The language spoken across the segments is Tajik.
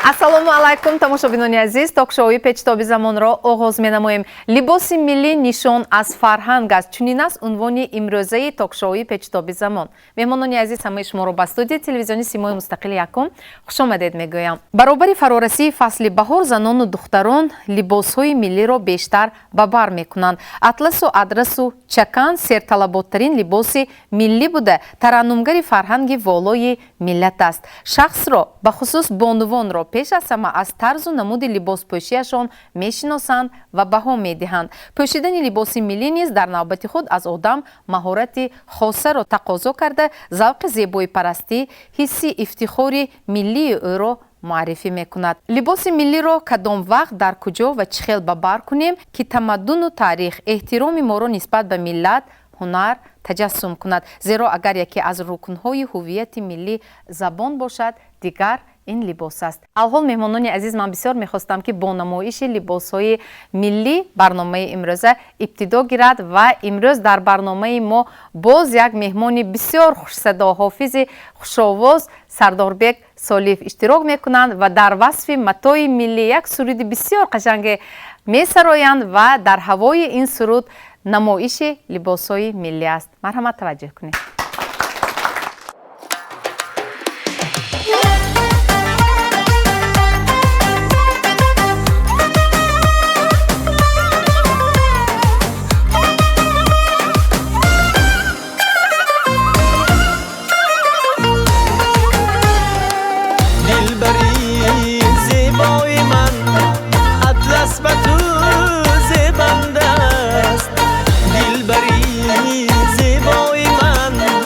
ассалому алайкум тамошобинони азиз, ток-шоуи печтоби замонро оғоз менамоем. Либоси миллӣ нишон аз фарҳанг аст. Чунин аст унвони имрӯзаи ток-шоуи печтоби замон. Меҳмонони азиз, ҳамаи шуморо ба студияи телевизиони Симои Мустақили Якум хушомадед мегӯям. Баробари фарорасии фасли баҳор занону духтарон либосҳои миллиро бештар ба бар мекунанд. Атласу адрасу чакан серталаботтарин либоси миллӣ буда тараннумгари фарҳанги волои миллат аст. Шахсро ба хусус бонувонро пеш аз ҳама аз тарзу намуди либоспӯшиашон мешиносанд ва баҳо медиҳанд. Пӯшидани либоси миллӣ низ дар навбати худ аз одам маҳорати хосаро тақозо карда, завқи зебои парастӣ, ҳисси ифтихори миллии ӯро муаррифӣ мекунад. Либоси миллиро кадом вақт дар куҷо ва чӣ хел ба бар кунем, ки тамаддуну таърих, эҳтироми моро нисбат ба миллат, ҳунар таҷассум кунад. Зеро агар яке аз рукнҳои ҳуввияти миллӣ забон бошад, дигар ин либос аст. Алҳол меҳмонони азиз, ман бисёр мехостам ки бо намоиши либосҳои миллӣ барномаи имрӯза ибтидо гирад ва имрӯз дар барномаи мо боз як меҳмони бисёр хушсадо, ҳофизи хушовоз Сардорбек Солиев иштирок мекунанд ва дар васфи матои миллӣ як суруди бисёр қашанге месароянд ва дар ҳавои ин суруд намоиши либосҳои миллӣ аст. Марҳамат, таваҷҷӯҳ кунед. زیبای من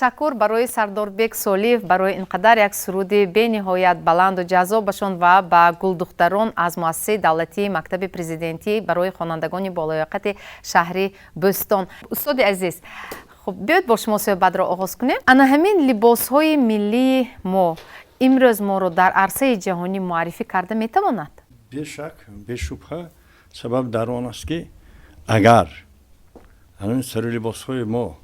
ташаккур барои Сардорбек Солиев барои инқадар як суруди бениҳоят баланду ҷаззобашон ва ба гулдухтарон аз муассисаи давлатии Мактаби президентӣ барои хонандагони болояқати шаҳри Бӯстон. Устоди азиз, хуб биёед бо шумо суҳбатро оғоз кунем. Ана ҳамин либосҳои миллии мо имрӯз моро дар арсаи ҷаҳонӣ муаррифӣ карда метавонад? Бешак, бешубҳа, сабаб дар он аст ки агар ҳамин сари либосҳои мо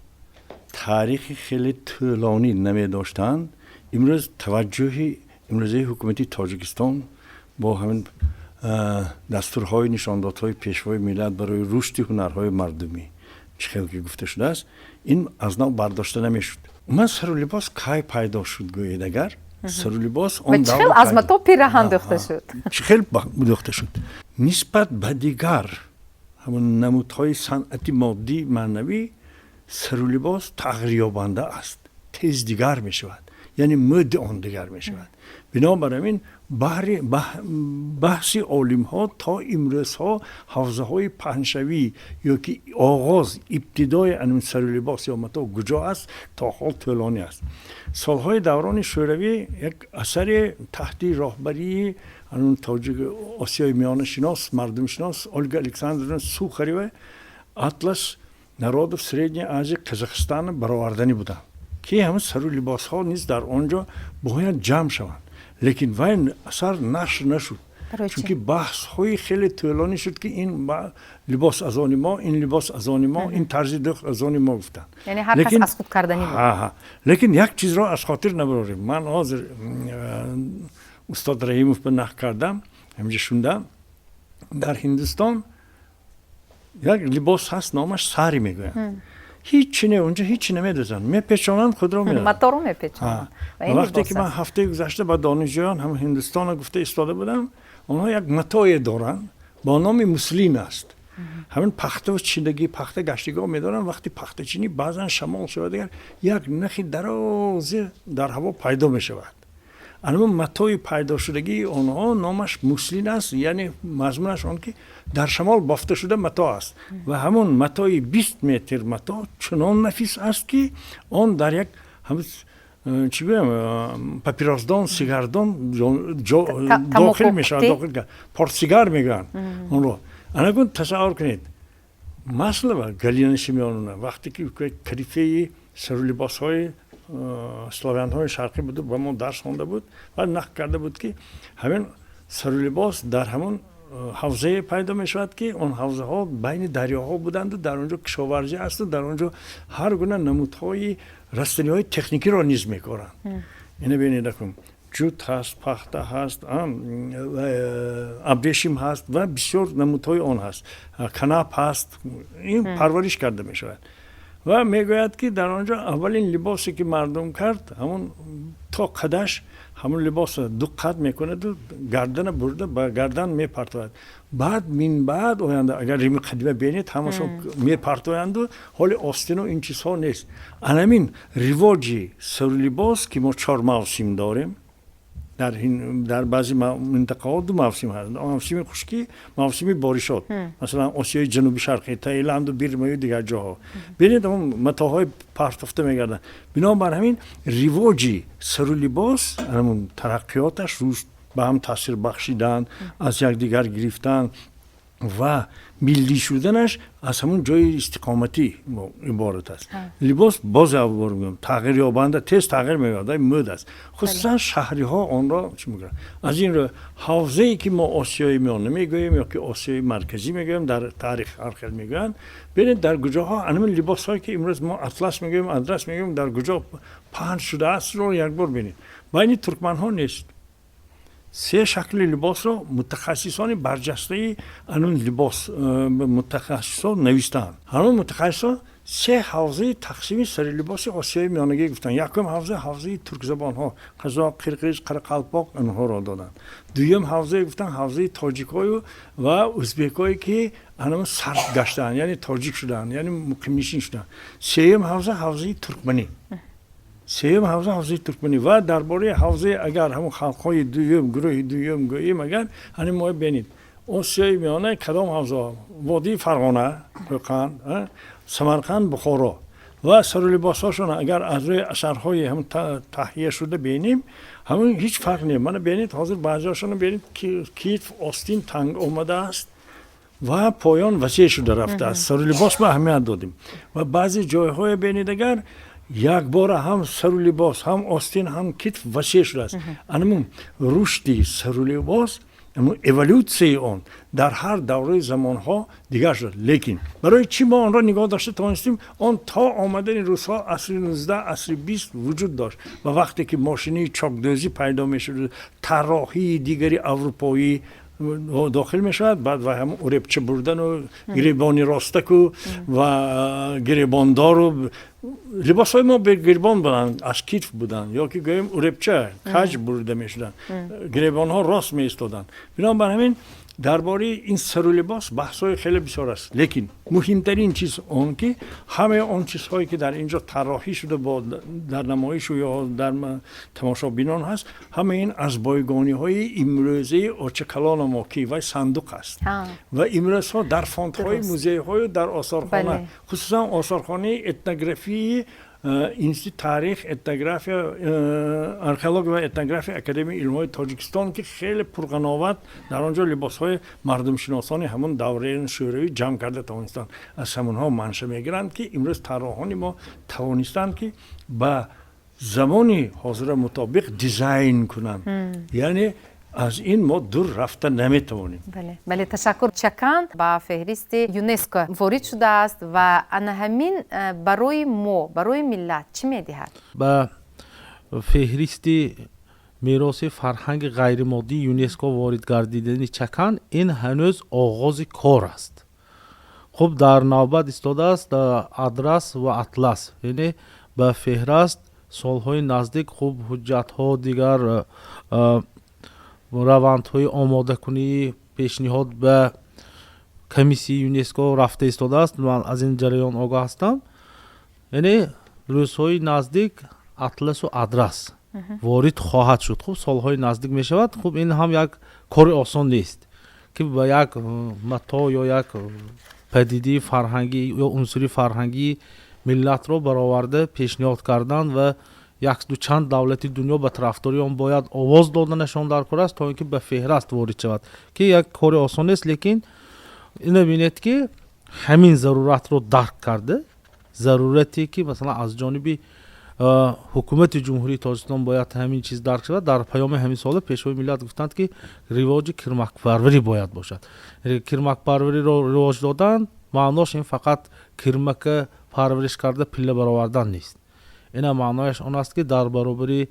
таърихи хеле тӯлонӣ намедоштанд, имрӯз таваҷҷӯҳи имрӯзаи ҳукумати Тоҷикистон бо ҳамин дастурҳои нишондодҳои пешвои миллат барои рушди ҳунарҳои мардумӣ чӣ хел ки гуфта шудааст, ин аз нав бардошта намешуд. Уман сару либос кай пайдо шуд гӯед агар сару либос он чӣ хел аз мато пираҳан дӯхта шуд? чӣ хел дӯхта шуд? Нисбат ба дигар ҳамон намудҳои санъати моддии маънавӣ сару либос тағйирёбанда аст, тез дигар мешавад, яъне мӯди он дигар мешавад. Бинобар ҳамин баҳси олимҳо то имрӯзҳо ҳавзаҳои паҳншавӣ ё ки оғоз ибтидои анин сару либос ё мато куҷо аст то ҳол тӯлонӣ аст. Солҳои даврони шӯравӣ як асари таҳти роҳбарии анин тоҷик осиёи миёнашинос мардумшинос Ольга Александровна Сухарева атлас народов Средней Азии Казахстана баровардани буданд ки ҳамин сару либосҳо низ дар онҷо бояд ҷамъ шаванд. Лекин вай асар нашр нашуд, чунки баҳсҳои хеле тӯлонӣ шуд ки ин либос аз они мо, ин либос аз они мо, ин тарзи дӯхт аз они мо гуфтанд. Яъне ҳар кас аз худ карданӣ буд. Лекин як чизро аз хотир набарорем. Ман ҳозир устод Раҳимов ба нақл кардам, ҳамҷа шундам, дар Ҳиндустон як либос ҳаст, номаш сари мегӯянд. ҳичи не онҷо ҳичи намедозанд, мепечонанд худро маторо мепечонанд. вақте ки ман ҳафтаи гузашта ба донишҷӯён ҳам Ҳиндустона гуфта истода будам, онҳо як матое доранд бо номи муслин аст. ҳамин пахта чинагӣ пахта гаштигоҳ медоранд. вақти пахтачинӣ баъзан шамол шавад дигар як нахи дарозе дар ҳаво пайдо мешавад. анамон матои пайдошудагии онҳо номаш муслин аст, яъне мазмунаш он ки дар шамол бофта шуда мато аст ва ҳамон матои 20 метр мато чунон нафис аст ки он дар як чӣ гӯям папиросдон сигардон дохил мешавад, портсигар мегӯянд онро. Анагун тасаввур кунед, масла галиянаши меонунад вақте ки калифаи сару либосҳои славянҳои шарқӣ буд ба мо дарс хонда буд ва нақл карда буд ки ҳамин сару либос дар ҳамон ҳавзае пайдо мешавад ки он ҳавзаҳо байни дарёҳо буданду дар онҷо кишоварзӣ асту дар онҷо ҳар гуна намудҳои растаниҳои техникиро низ мекоранд. ина бинед акун ҷут ҳаст, пахта ҳаст, абрешим ҳаст ва бисёр намудҳои он ҳаст, канап ҳаст. ин парвариш карда мешавад ва мегӯяд ки дар онҷо аввалин либосе ки мардум кард ҳамон то қадаш ҳамон либоса ду қад мекунаду гардана бурда ба гардан мепартояд. баъд мин баъд оянда агар рими қадима бинед ҳамашон мепартоянду ҳоли остину ин чизҳо нест. анамин ривоҷи сару либос ки мо 4 мавсим дорем. дар баъзи минтақаҳо 2 мавсим ҳаст. мавсими хушкӣ, мавсими боришот. масалан осиёи ҷануби шарқӣ, Таиланду, Бирмаю дигар ҷоҳо. бинед ҳамон матоҳои партофта мегарданд. бинобар ҳамин ривоҷи сару либос, ҳамон тараққиёташ рушд ба ҳам таъсир бахшидан, аз якдигар гирифтан ва миллӣ шуданаш аз ҳамон ҷои истиқоматӣ иборат аст. либос боз мегӯям тағйирёбанда, тез тағйир меёбад, мӯд аст. хусусан шаҳриҳо онро чӣ мегӯям. аз ин рӯ ҳавзае ки мо осиёи миёна мегӯем ё ки осиёи марказӣ мегӯем, дар таърих ҳар хел мегӯянд. бинед дар куҷоҳо анамин либосҳое ки имрӯз мо атлас мегӯем, адрас мегӯем, дар куҷо паҳн шудаастро якбор бинед. байни туркманҳо нест. 3 шакли либосро мутахассисони барҷастаи анун либос мутахассисо навистанд. ҳамон мутахассисо 3 ҳавзаи тақсими сари либоси осиёи миёнагӣ гуфтанд. якум ҳавзаи туркзабонҳо, қазоқ, қирғиз, қарақалпоқ онҳоро доданд. дуюм ҳавзае гуфтанд ҳавзаи тоҷикҳою ва ӯзбекҳое ки анамон сарф гаштаанд, яъне тоҷик шудаанд, яъне муқимнишин шудаанд. сеюм ҳавзаи туркманӣ. сеюм ҳавзаи туркманӣ ва дар бораи ҳавзаи агар ҳамон халқҳои дуюм, гурӯҳи дуюм гӯем агар ҳани мо бинед осиёи миёна кадом ҳавзаҳо? водии Фарғона, Қӯқан, Самарқанд, Бухоро. و سر و لباساشون اگر از روی اثرهای هم تهیه شده بینیم همون هیچ فرق نیست. من ببینید حاضر بعضیاشون ببینید که کیف آستین تنگ اومده است و پایان وسیع شده رفته است. سر و لباس به اهمیت دادیم و بعضی جایهای ببینید اگر یک بار هم سر و لباس هم آستین هم کیف وسیع شده است. انمون رشدی سر و لباس اِوولوشی آن در هر دوره زمانها دیگر شد. لیکن برای چی ما آن را نگاه داشته توانستیم؟ آن تا آمدن روزها عصر 19 عصر 20 وجود داشت و وقتی که ماشینی چاکدوزی پیدا می شد طراحی دیگری اروپایی داخل می شود بعد و هم اورپچه بردن و گریبانی راستک و گریباندار و لباس های ما به گریبان بودن از کیف بودن یا که گویم اورپچه کج برده می شدن گریبان ها راست می ایستادن. بنابر همین درباره این سر و لباس بحث های خیلی بسیار است. لیکن مهمترین چیز آن که همه آن چیزهایی که در اینجا طراحی شده با در نمایش و یا در تماشابینان هست همه این از بایگانی های امروزی آچکلان ما که و صندوق است و امروز ها در فانت های موزه های در آثارخانه خصوصا آثارخانه اتنوگرافی اینستیتوت تاریخ اتنوگرافی آرکئولوژی و اتنوگرافی اکادمی علوم تاجیکستان که خیلی پرقناوت در آنجا لباس های مردم شناسان همون دوره شوروی جمع کرده توانستند از همونها منشأ میگیرند که امروز طراحان ما توانستند که با زمانی حاضر مطابق دیزاین کنند. یعنی از این ما دور رفته نمیتوانیم. بله تشکر. چکان با فهرست یونسکو وارد شده است و آن همین برای ما برای ملت چی میدهد؟ با فهرست میراث فرهنگ غیر مادی یونسکو وارد گردیدن چکان این هنوز آغاز کار است. خب در نوبت ایستاده است آدرس و اطلس، یعنی با فهرست سالهای نزدیک خوب حجت ها دیگر روندهای آماده کنی پیشنهاد به کمیسی یونسکو رفته ایستاده است. من از این جریان آگاه هستم. یعنی روزهای نزدیک اطلس و آدرس وارد خواهد شد. خب سالهای نزدیک می شود. خب این هم یک کار آسان نیست که با یک متا یا یک پدیده فرهنگی یا عنصری فرهنگی ملت را برآورده پیشنهاد کردن و یک دو چند دولت دنیا به طرفداری آن باید آواز دادنشان در کار است تا اینکه به فهرست وارد شود که یک کار آسان است. لیکن اینو ببینید که همین ضرورت رو درک کرده، ضرورتی که مثلا از جانب حکومت جمهوری تاجیکستان باید همین چیز درک شود. در پیام همین سال پیشوای ملت گفتند که رواج کرمک پروری باید باشد. کرمک پروری رو رواج دادن معناش این فقط کرمک پرورش کرده پله برآوردن نیست. این معنایش آن است که در برابر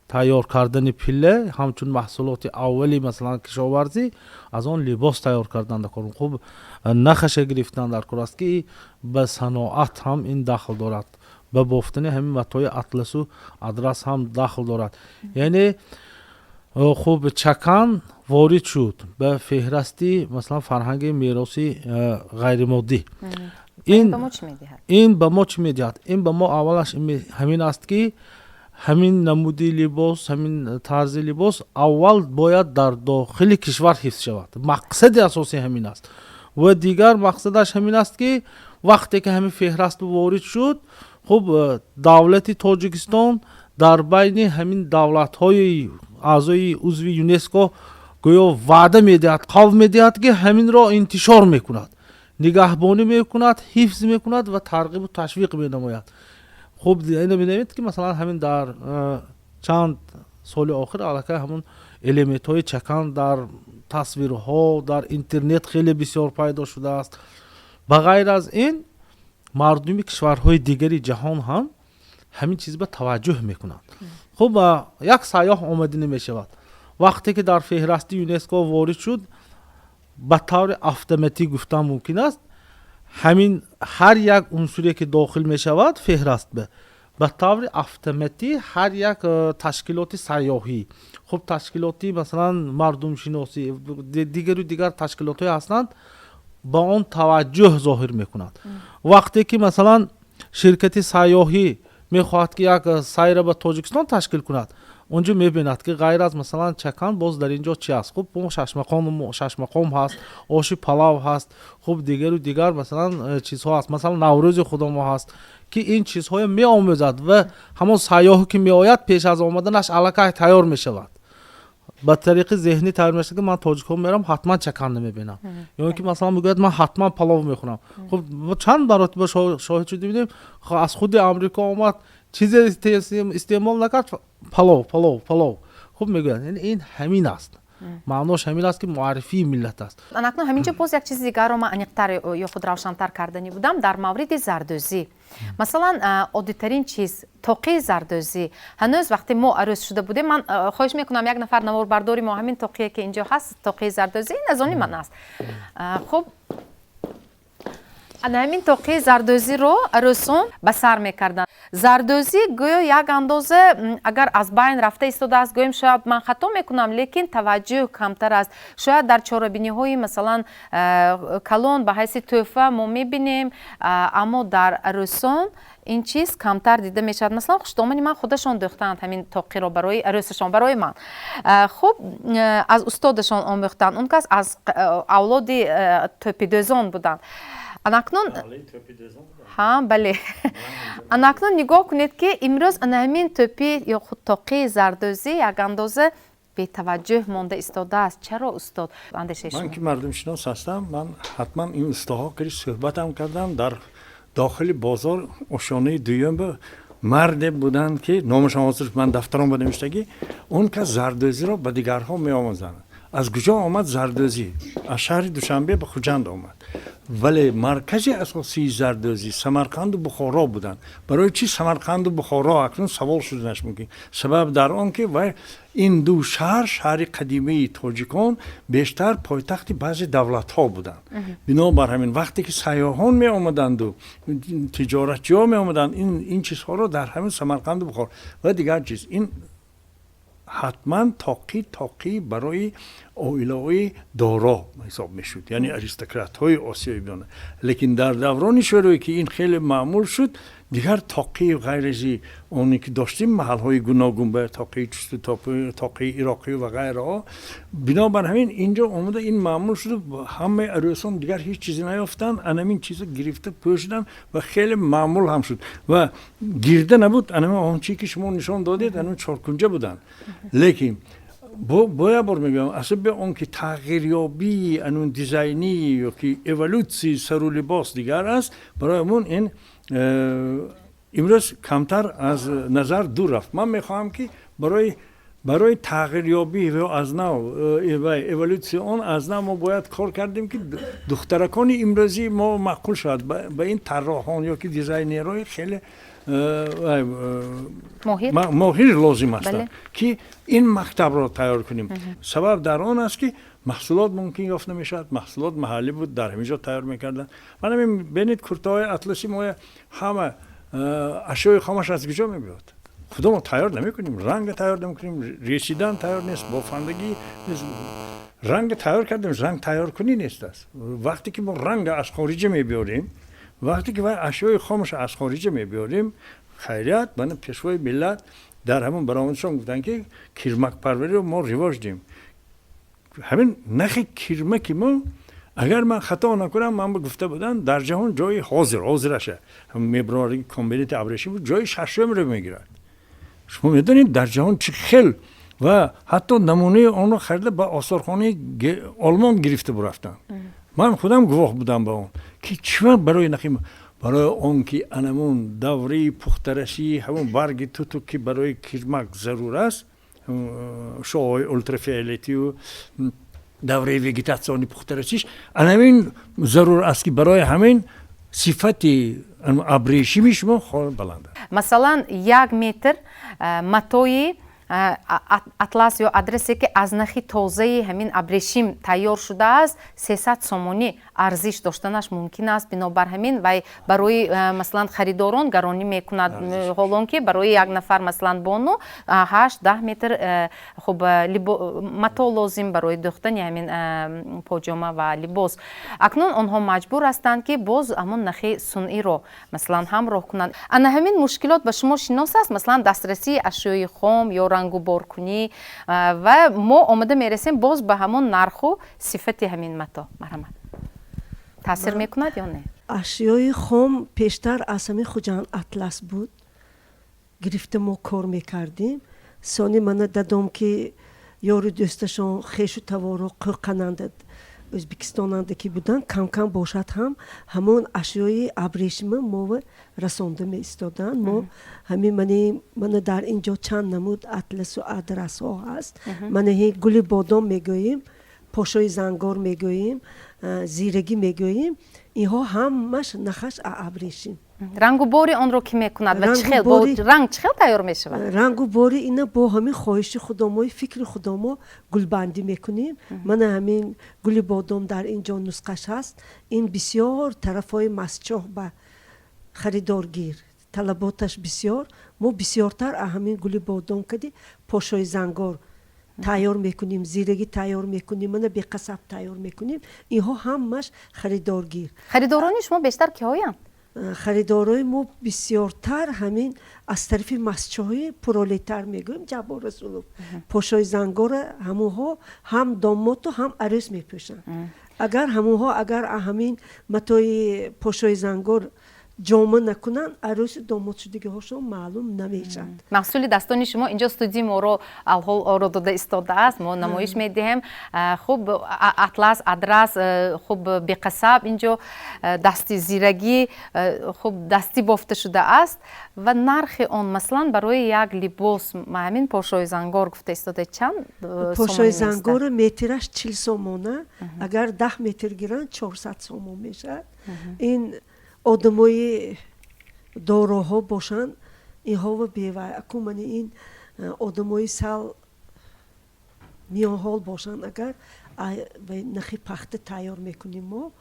تیار کردن پله همچون محصولات اولی مثلا کشاورزی از آن لباس تیار کردن در کار. خوب نقش گرفتن در کار است که به صناعت هم این دخل دارد، به بافتن همین متای اطلس و آدرس هم دخل دارد. یعنی خوب چکان وارد شد به فهرستی مثلا فرهنگ میراثی غیر مادی. این به ما چی میدهد؟ این به ما اولش همین است که همین نمودی لباس، همین طرز لباس اول باید در داخل کشور حفظ شود. مقصد اساسی همین است و دیگر مقصدش همین است که وقتی که همین فهرست وارد شد خب دولت تاجیکستان در بین همین دولت های اعضای عضو یونسکو گویا وعده میدهد، قول میدهد که همین را انتشار میکند، نگهبانی میکند، حفظ میکند و ترغیب و تشویق مینماید. خب اینو می‌بینید که مثلا همین در چند سال آخر علاقه همون الیمنت های چکان در تصویرها در اینترنت خیلی بسیار پیدا شده است. بغیر از این مردم کشورهای دیگری جهان هم همین چیز به توجه میکنند. خب یک سیاح آمده نمیشود. وقتی که در فهرست یونسکو وارد شد به طور اتوماتیک گفتن ممکن است همین هر یک عنصری که داخل می شود فهرست به طور اتوماتیک هر یک تشکیلات سیاحی، خب تشکیلاتی مثلا مردم شناسی دیگر تشکیلات های هستند با آن توجه ظاهر میکنند. وقتی که مثلا شرکت سیاحی میخواهد که یک سیر به تاجیکستان تشکیل کند اونجا میبیند که غیر از مثلا چکن باز در اینجا چی هست. خب اون ششمقام هست، آش پلاو هست، خب دیگر و دیگر مثلا چیزها هست، مثلا نوروز خدا ما هست که این چیزهای می آموزد و همون سیاحی که می آید پیش از آمدنش الکه تیار می شود. با طریق ذهنی تیار میشه که من تاجیک‌ها میرم حتما چکن نمیبینم، یا اینکه مثلا میگوید من حتما پلاو میخورم. خب چند مرتبه شاهد شدیم از خود آمریکا اومد چیزی استعمال نکرد، پلاو. خب میگوید یعنی این همین است، معناش همین است که معرفی ملت است. اکنون همینجا باز یک چیز دیگر رو من عمیق‌تر یا خود روشن‌تر کردنی بودم در مورد زردوزی. مثلا عادی‌ترین چیز توقی زردوزی هنوز وقتی ما عروس شده بودیم، من خواهش میکنم یک نفر نواربرداری ما همین توقیه که اینجا هست، توقی زردوزی این از آن من است. خب همین توقی زردوزی رو عروسان به سر میکردن. زردوزی گویا یک اندازه اگر از بین رفته ایستاده است، گویم شاید من خطا میکنم لیکن توجه کمتر است. شاید در چاره‌بینی های مثلا کلون به حیث تحفه ما میبینیم، اما در عروسان این چیز کمتر دیده میشد. مثلا خوشدامنی من خودشان دوختند همین توقی رو برای عروسشان، برای من. خب از استادشان آموختند، اون کس از اولاد توپیدوزان بودند. اکنون بله اکنون نگاه کنید که امروز همین توپی یا خود توقی زردوزی یک اندازه به توجه مانده ایستاده است. چرا استاد؟ من که مردم شناس هستم، من حتما این استادها که صحبتم کردم در داخل بازار آشانه دویم مرد بودند که نامش حاضر من دفترم بود نوشتگی، اون که زردوزی را به دیگرها می آموزند. از کجا آمد زردوزی؟ از شهر دوشنبه به خوجند آمد، ولی مرکز اساسی زردوزی سمرقند و بخارا بودند. برای چی سمرقند و بخارا؟ اکنون سوال شده نشمون. سبب در آن که این دو شهر قدیمی تاجیکان بیشتر پایتخت بعضی دولت ها بودند. بنابر همین وقتی که سیاحان می آمدند و تجارتچی ها می آمدند، این چیزها رو در همین سمرقند و بخارا و دیگر چیز، این حتما تاقی برای عائله‌های دارا حساب میشد، یعنی اریستوکرات های آسیایی بودند. لیکن در دوران شوروی که این خیلی معمول شد، دیگر تاقی غیر از اونی که داشتیم محل های گوناگون به تاقی چست، تاقی عراقی و غیره، بنابر همین اینجا اومده این معمول شد، همه عروسان دیگر هیچ چیزی نیافتن، همین چیزا گرفته پوشیدن و خیلی معمول هم شد و گرده نبود. اون چیزی که شما نشان دادید اون چارکنجه بودن. لیکن باید میگم اصلا به اون که تغییریابی اون دیزاینی یا که اولوسی سر و لباس دیگر است، برای اون این امروز کمتر از نظر دور رفت. من میخواهم که برای تغییریابی و از نو و اولوسی اون از نو ما باید کار کردیم که دخترکان امروزی ما معقول شد به این طراحان یا که دیزاینرهای خیلی ماهر لازم هستند که این مکتب را تیار کنیم. سبب در آن است که محصولات ممکن یافت نمیشد، محصولات محلی بود در همینجا تیار میکردن. من همین ببینید کرتای اطلسی ما همه اشیاء خامش از کجا میاد؟ خدا ما تیار نمیکنیم، رنگ تیار نمیکنیم، ریشیدن تیار نیست، بافندگی نیست. رنگ تیار کردیم، رنگ تیار کنی نیست است. وقتی که ما رنگ از خارج میبیاریم، وقتی که اشیاء خامش از خارج میبیاریم، خیریت بنا پیشوای ملت در همون برامونشان گفتن که کرمک پروری رو ما رواج دیم. همین نخ کرمک ما اگر من خطا نکنم، من گفته بودن در جهان جای حاضرشه، هم میبراری کمبینیت ابریشمی بود، جای ششم رو میگیرد. شما میدونید در جهان چه خیل و حتی نمونه آن رو خریده با آثارخانه آلمان گرفته برفتن. من خودم گواه بودم با اون که چرا برای نخیم، برای اون که انمون دوره پخترشی همون برگ توتو که برای کرمک ضرور است، شعاع اولترافیولیتی و دوره ویگیتاسیونی پخترشیش انمین ضرور است که برای همین صفتی ابریشمی شما خواهد بلنده. مثلا 1 متر متوی اطلس یا ادرسی که از نخی تازه همین ابریشم تیار شده است 300 سومونی ارزش داشتنش ممکن است. بنابر همین و برای مثلا خریداران گرانی میکند، حالان که برای یک نفر مثلا بانو 8-10 متر خب متا لازم برای دوختن همین پاجامه و لباس. اکنون آنها مجبور هستند که باز همون نخی صنعی رو مثلا همراه کنند. انا همین مشکلات به شما شناس است؟ مثلا دسترسی اشیاء خام یا рангу бор кунӣ ва мо омода мерасем боз ба ҳамон нарху сифати ҳамин матоъ. марҳамат. таъсир мекунад ё не? ашёи хом пештар аз ҳамин хуҷан атлас буд. гирифта мо кор мекардем. сони мана дадом ки ёру дӯсташон хешу таворо қӯқананда O'zbekistonda ki budan kam boşat ham hamon ashyoyi abreshimu mo rasonda me istodan mo hamin mana dar injo chand namud atlas و adras ها هست mana he guli bodom megoyim poshoy zangor megoyim ziragi megoyim اینها همش نخش ابریشم رنگ و بوری آن رو کی میکند و چخیل با رنگ چخیل تیار میشود رنگ و بوری اینا با همین خواهش خودمو فکر خودمو گلبندی میکنیم من همین گل بادام در اینجا نسخش هست این بسیار طرفای مسچوح به خریدارگیر طلباتش بسیار ما بسیارتر همین گل بادام کدی پاشوی زنگار تیار میکنیم زیرگی تیار میکنیم من به قصب تیار میکنیم اینها همش خریدارگیر خریداران شما بیشتر کی هایند خریدارای ما بسیارتر همین از طرف مسچهای پرولتر میگویم جبار رسولو پاشای زنگار همونها هم داماد و هم عروس میپوشن اگر همونها اگر همین متای پاشای زنگار جامعه نکنن عروس داماد شدگی هاشون معلوم نمیشند محصول دستان شما اینجا استودیو ما رو الحال آراداده استاده است ما نمایش میدهیم خوب اطلس ادرس خوب به قصب اینجا دستی زیرگی خوب دستی بافته شده است و نرخ آن مثلا برای یک لباس همین پاشوی زنگار گفته استاده چند پاشوی زنگار مترش 40 سومونه اگر 10 متر گیرن 400 سومون میشه این آدمای داراها باشن اینها و بیوه اکو من این آدمای سال میان حال باشن اگر نخی پخت تیار میکنیم ما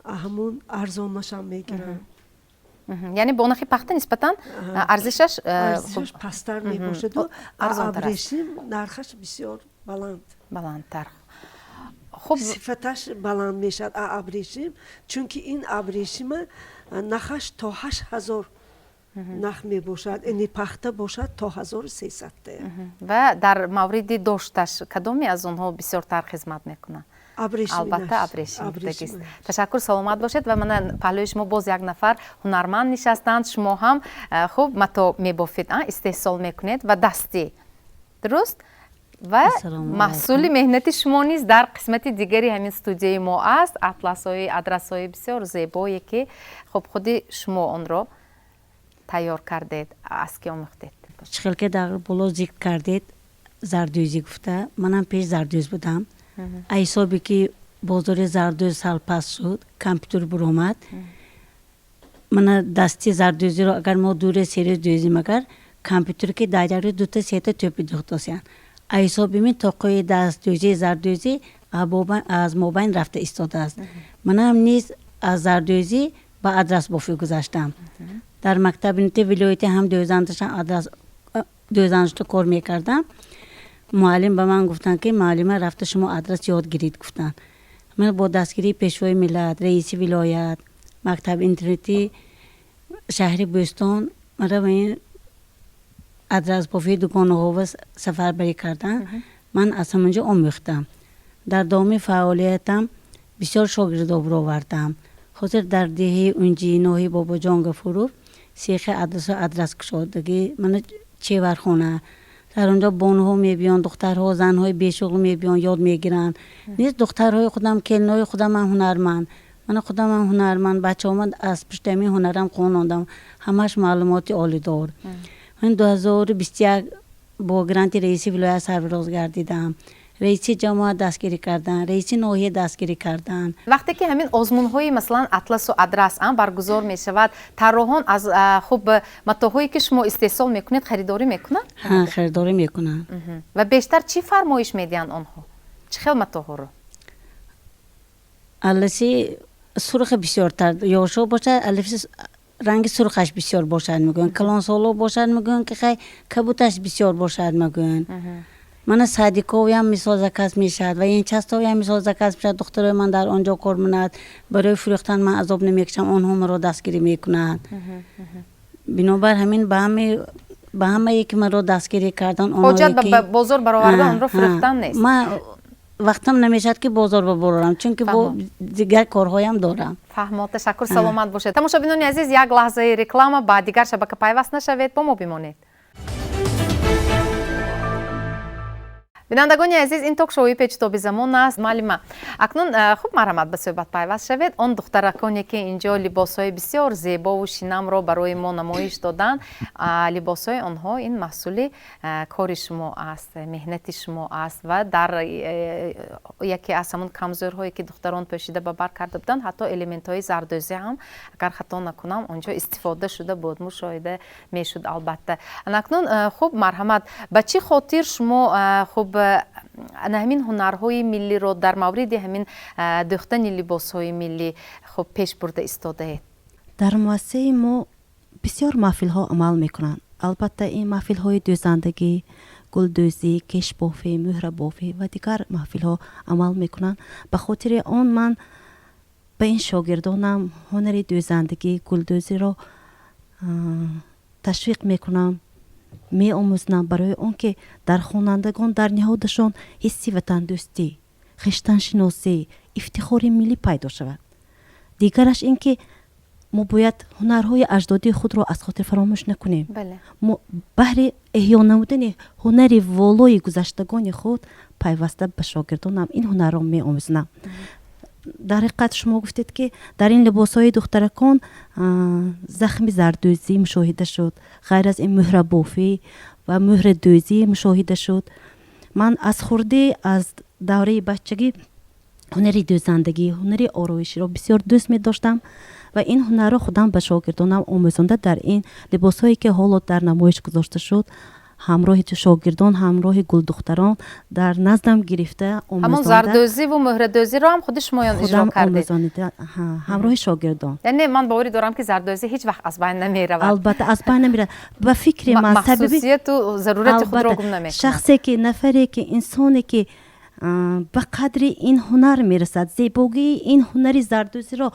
همون ارزانش هم میگیرن یعنی با نخی پخت نسبتا ارزشش پستر میباشد و ابریشم نرخش بسیار بلندتر صفتش بلند میشد ابریشم چون که این ابریشم نخش تا 8000 نخ می باشد اینی پخته باشد تا 1300 و در مورد داشتش کدومی از اونها بسیارتر خدمت میکنه البته ابریشم تشکر سلامت باشید و من پهلوی شما باز یک نفر هنرمند نشستند شما هم خوب متاع میبافید استحصال میکنید و دستی درست و محصول مهنت شما نیز در قسمت دیگری همین استودیوی ما است اطلس‌های ادرس‌های بسیار زیبایی که خب خود شما آن را تیار کردید از کی آموختید چخیل که در بالا ذکر کردید زردوزی گفته منم پیش زردوز بودم ایسابی که بازار زردوز سال پس شد کامپیوتر برآمد من دستی زردوزی رو اگر ما دور سری دوزیم اگر کامپیوتر که دایره دو تا سه تا توپ دوختاسیان ایسابی تاقای دستدوزی زردوزی از مابین رفته ایستاده است من هم نیز از زردوزی با آدرس بافی گذاشتم در مکتب نیت ولایتی هم دوزانشتا کار میکردم معلم به من گفتن که معلمه رفته شما آدرس یاد گیرید گفتن من با دستگیری پیشوای ملت رئیس ولایت مکتب اینترنتی شهر بوستان مرا آدرس بافی دکان ها و سفربری کردن من از همونجا آموختم در ادامه فعالیتم بسیار شاگردا برآوردم حاضر در دهه اونجی نوهی بابا جان گفروف سیخ آدرس کشادگی من چهورخانه در اونجا بانوها میبیان دخترها زنهای بیشغل میبیان یاد میگیرن نیست دخترهای خودم کلنای خودم من هنرمند من خودم هم هنرمند بچه ها از پشتمی هنرم خواناندم همش معلومات عالی دار من 2021 با گرانت رئیس ولایت سرفراز گردیدم رئیس جماعت دستگیری کردن رئیس ناحیه دستگیری کردن وقتی که همین آزمون‌های مثلا اطلس و ادرس برگزار می‌شود طراحان از خوب متاعهایی که شما استحصال میکنید خریداری میکنن ها خریداری میکنن و بیشتر چی فرمایش میدین آنها چه خیلی متاعها رو البته سرخ بسیارتر یاشو باشه البته رنگ سرخش بسیار باشد میگن کلانسالو باشد میگن که خیلی کبوتش بسیار باشد میگن من صادقاوی هم مثال زکات میشد و این چستاوی هم مثال زکات میشد دخترای من در آنجا کار می‌کند برای فروختن من عذاب نمیکشم آنها مرا دستگیری میکنند بنابر همین به همین به همه یک من رو دستگیری کردن. حجت به بازار برآورده اون رو فروختن نیست. من وقتم نمیشد که بازار ببرم چون که با دیگر کارهایم دارم. فهمید. تشکر. سلامت باشید. تماشاچیان عزیز، یک لحظه رکلام بعد دیگر شبکه پیوست نشوید، با ما بمانید. بینندگان عزیز، این توک شوی پیچتابی زمان است. معلم اکنون خوب مرحمت به صحبت پیوست شوید. آن دخترکانی که اینجا لباسهای بسیار زیبا و شینم را برای ما نمایش دادن، لباسهای آنها این محصول کار شما است، مهنت شما است و در یکی از همون کمزورهایی که دختران پوشیده به بر کرده بودند، حتی الیمنت های زردوزی هم اگر خطا نکنم آنجا استفاده شده بود، مشاهده میشد. البته اکنون خوب مرحمت، به چه خاطر شما خوب همین هنرهای ملی رو در مورد همین دوختن لباسهای ملی خب پیش برده ایستاده اید؟ در مؤسسه ما بسیار محفل ها عمل میکنند. البته این محفل های دوزندگی، گلدوزی، کش بافی، مهر بافی و دیگر محفل ها عمل میکنند. به خاطر آن من به این شاگردانم هنر دوزندگی، گلدوزی را تشویق میکنم، می آموزنم برای اون که در خوانندگان در نهادشان حسی وطن دوستی، خویشتن شناسی، افتخار ملی پیدا شود. دیگرش این که ما باید هنرهای اجدادی خود را از خاطر فراموش نکنیم. بله. ما بهر احیا نمودن هنر والای گذشتگان خود پیوسته به شاگردانم این هنر را می آموزنم. در حقیقت شما گفتید که در این لباسهای دخترکان زخم زردوزی مشاهده شد، غیر از این مهر بافی و مهر دوزی مشاهده شد. من از خورده از دوره بچگی هنری دوزندگی، هنری آرایشی را بسیار دوست می داشتم و این هنر را خودم به شاگردانم آموزنده در این لباسهایی که حالا در نمایش گذاشته شد، همراه شاگردان، همراه گل دختران در نزدم گرفته آموزنده. همون زردوزی و مهر دوزی رو هم خود شمایان اجرا کردید؟ همراه شاگردان. یعنی من باوری دارم که زردوزی هیچ وقت از بین نمیره. البته از بین نمیره. به فکر من مخصوصیت و ضرورت خود رو گم نمیکنه. شخصی که نفری که انسانی که به قدر این هنر میرسد، زیبایی این هنری زردوزی رو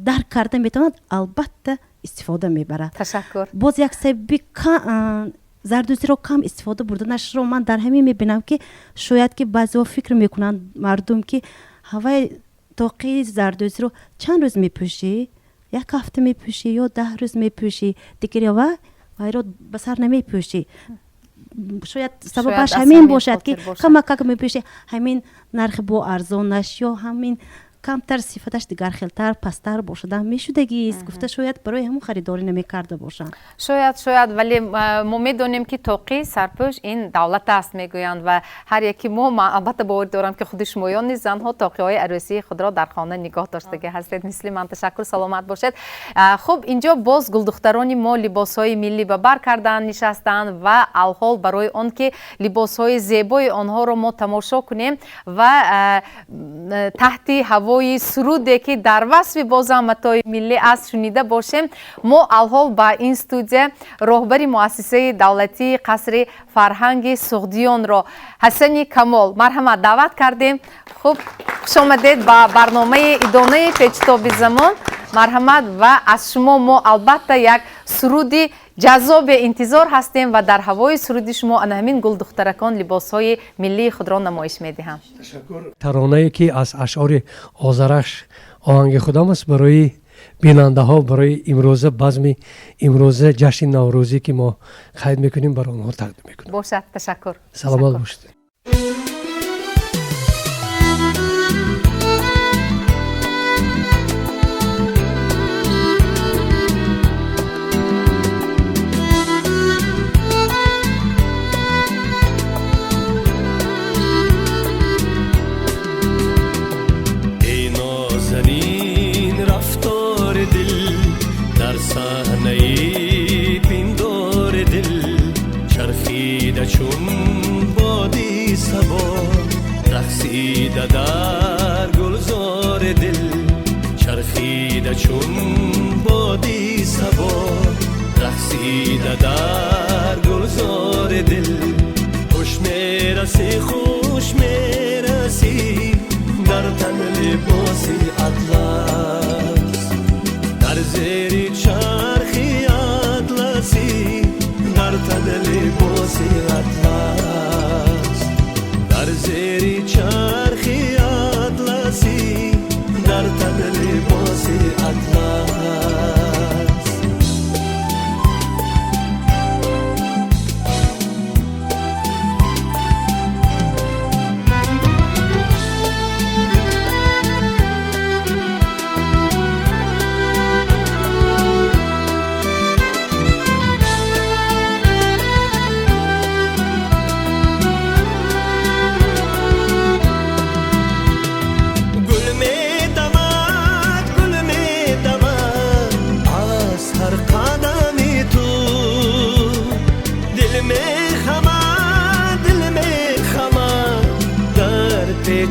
درک کرده میتواند، البته استفاده میبرد. تشکر. باز یک سبب زردوزی رو کم استفاده بردنش رو من در همین میبینم که شاید که بعضی فکر میکنن مردم که هوای تاقی زردوزی رو چند روز میپوشی، یک هفته میپوشی یا 10 روز میپوشی، دیگری وای رو بسر نمیپوشی. شاید سببش همین باشد که کمک میپوشی، همین نرخ با ارزانش یا همین کمتر صفتش دیگر خیلتر پستر باشدن میشدگی است. گفته شاید برای همون خریداری نمیکرده باشن. شاید ولی ما میدونیم که توقی سرپوش این دولت است میگویند و هر یکی ما البته باور دارم که خود شمایان نیز زنها توقی های عروسی خود را در خانه نگاه داشته هستید مثل من. تشکر. سلامت باشید. خب اینجا باز گلدخترانی ما لباس های ملی به بر کردن نشستند و الحال برای آن که لباس های زیبای آنها را ما تماشا کنیم و تحت هوا سرودی که در وصف بازآمدهای ملی است شنیده باشیم، ما الحال با این استودیو راهبر مؤسسه دولتی قصر فرهنگ سغدیان را حسن کمال مرحمت دعوت کردیم. خوب خوش آمدید با برنامه ادامه پیچتابی زمان. مرحمت و از شما ما البته یک سرودی جذاب انتظار هستیم و در هوای سرودی شما همین گل دخترکان لباس های ملی خود را نمایش میدهم. ترانه‌ای که از اشعار آذرخش آهنگ خودم است برای بیننده ها، برای امروز بزم امروز جشن نوروزی که ما قید میکنیم برای آنها تقدیم میکنیم. باشد. تشکر. سلامت باشید. چون بادی صبا رقصیده در گلزار دل، چرخیده چون بادی صبا رقصیده در گلزار دل. خوش میرسی در تن لباسی اطلس، در زیر چرخی اطلسی در تن زیر چرخی اطلسی در تن لباس اطلس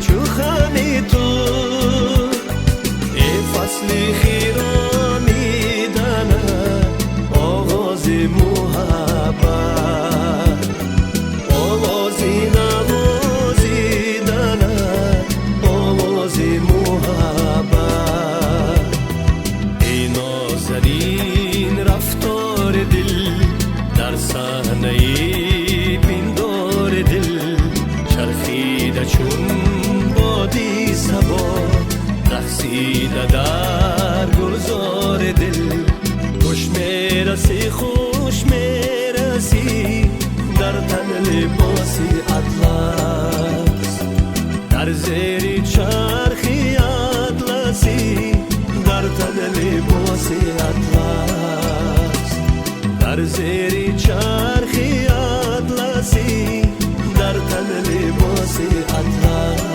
چوخانی تو ای فصل خیرانی دانه آغاز محبت آغاز نوازی دانه آغاز محبت ای نازنین رفتار دل در صحنه پندار دل چرخیده چون بادی سبا رقصیده در گلزار دل خوش میرسی در تن لباس اطلس در زیر چرخی اطلسی در تن لباس اطلس در زیر چرخی اطلسی در تن لباس اطلس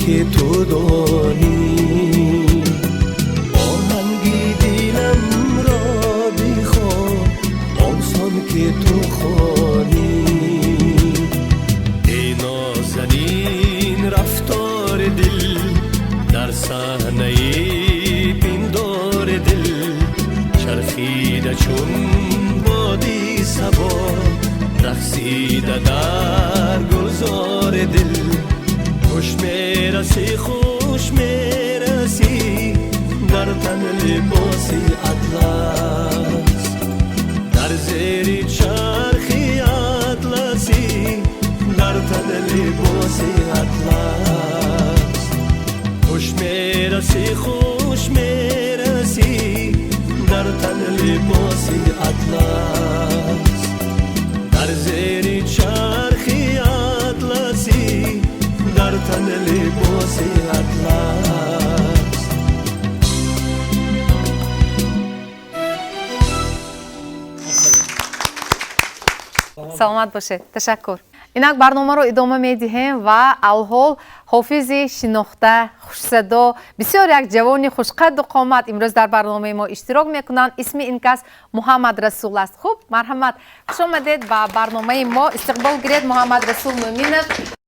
که تو دانی آهنگی دلم را بخوان آنسان که تو خوانی ای نازنین رفتار دل در صحنه پندار دل چرخیده چون بادی سبا رقصیده در گلزار دل خوش میرسی در تن لباس اطلس در زیر چرخی اطلسی در تن لباس اطلس خوش میرسی در تن لباس اطلس در زیر چرخی اطلسی در تن لباس اطلس саломат бошед. Ташаккур. Инак барномаро идома медиҳем ва алҳол ҳофизи шинохта хушсадо бисёр як ҷавони хушқадду қомат имрӯз дар барномаи мо иштирок мекунанд. Исми ин кас Муҳаммад Расул аст. Хуб, марҳамат. Хуш омадед ба барномаи мо. Истиқбол гиред Муҳаммад Расул Мӯъминов.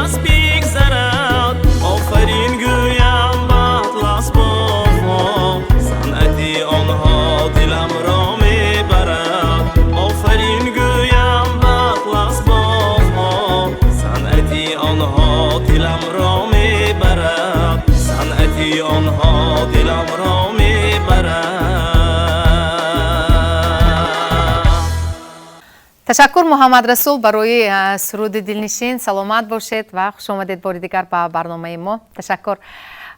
از بگذرد آفرین گویم به اطلس باغ‌ها صنعتی آنها دلم را میبرد آفرین گویم به اطلس باغ‌ها صنعتی آنها دلم را میبرد صنعتی آنها دلم را میبرد تشکر محمد رسول برای سرود دلنشین. سلامت باشید و خوش آمدید بار دیگر به برنامه ما. تشکر.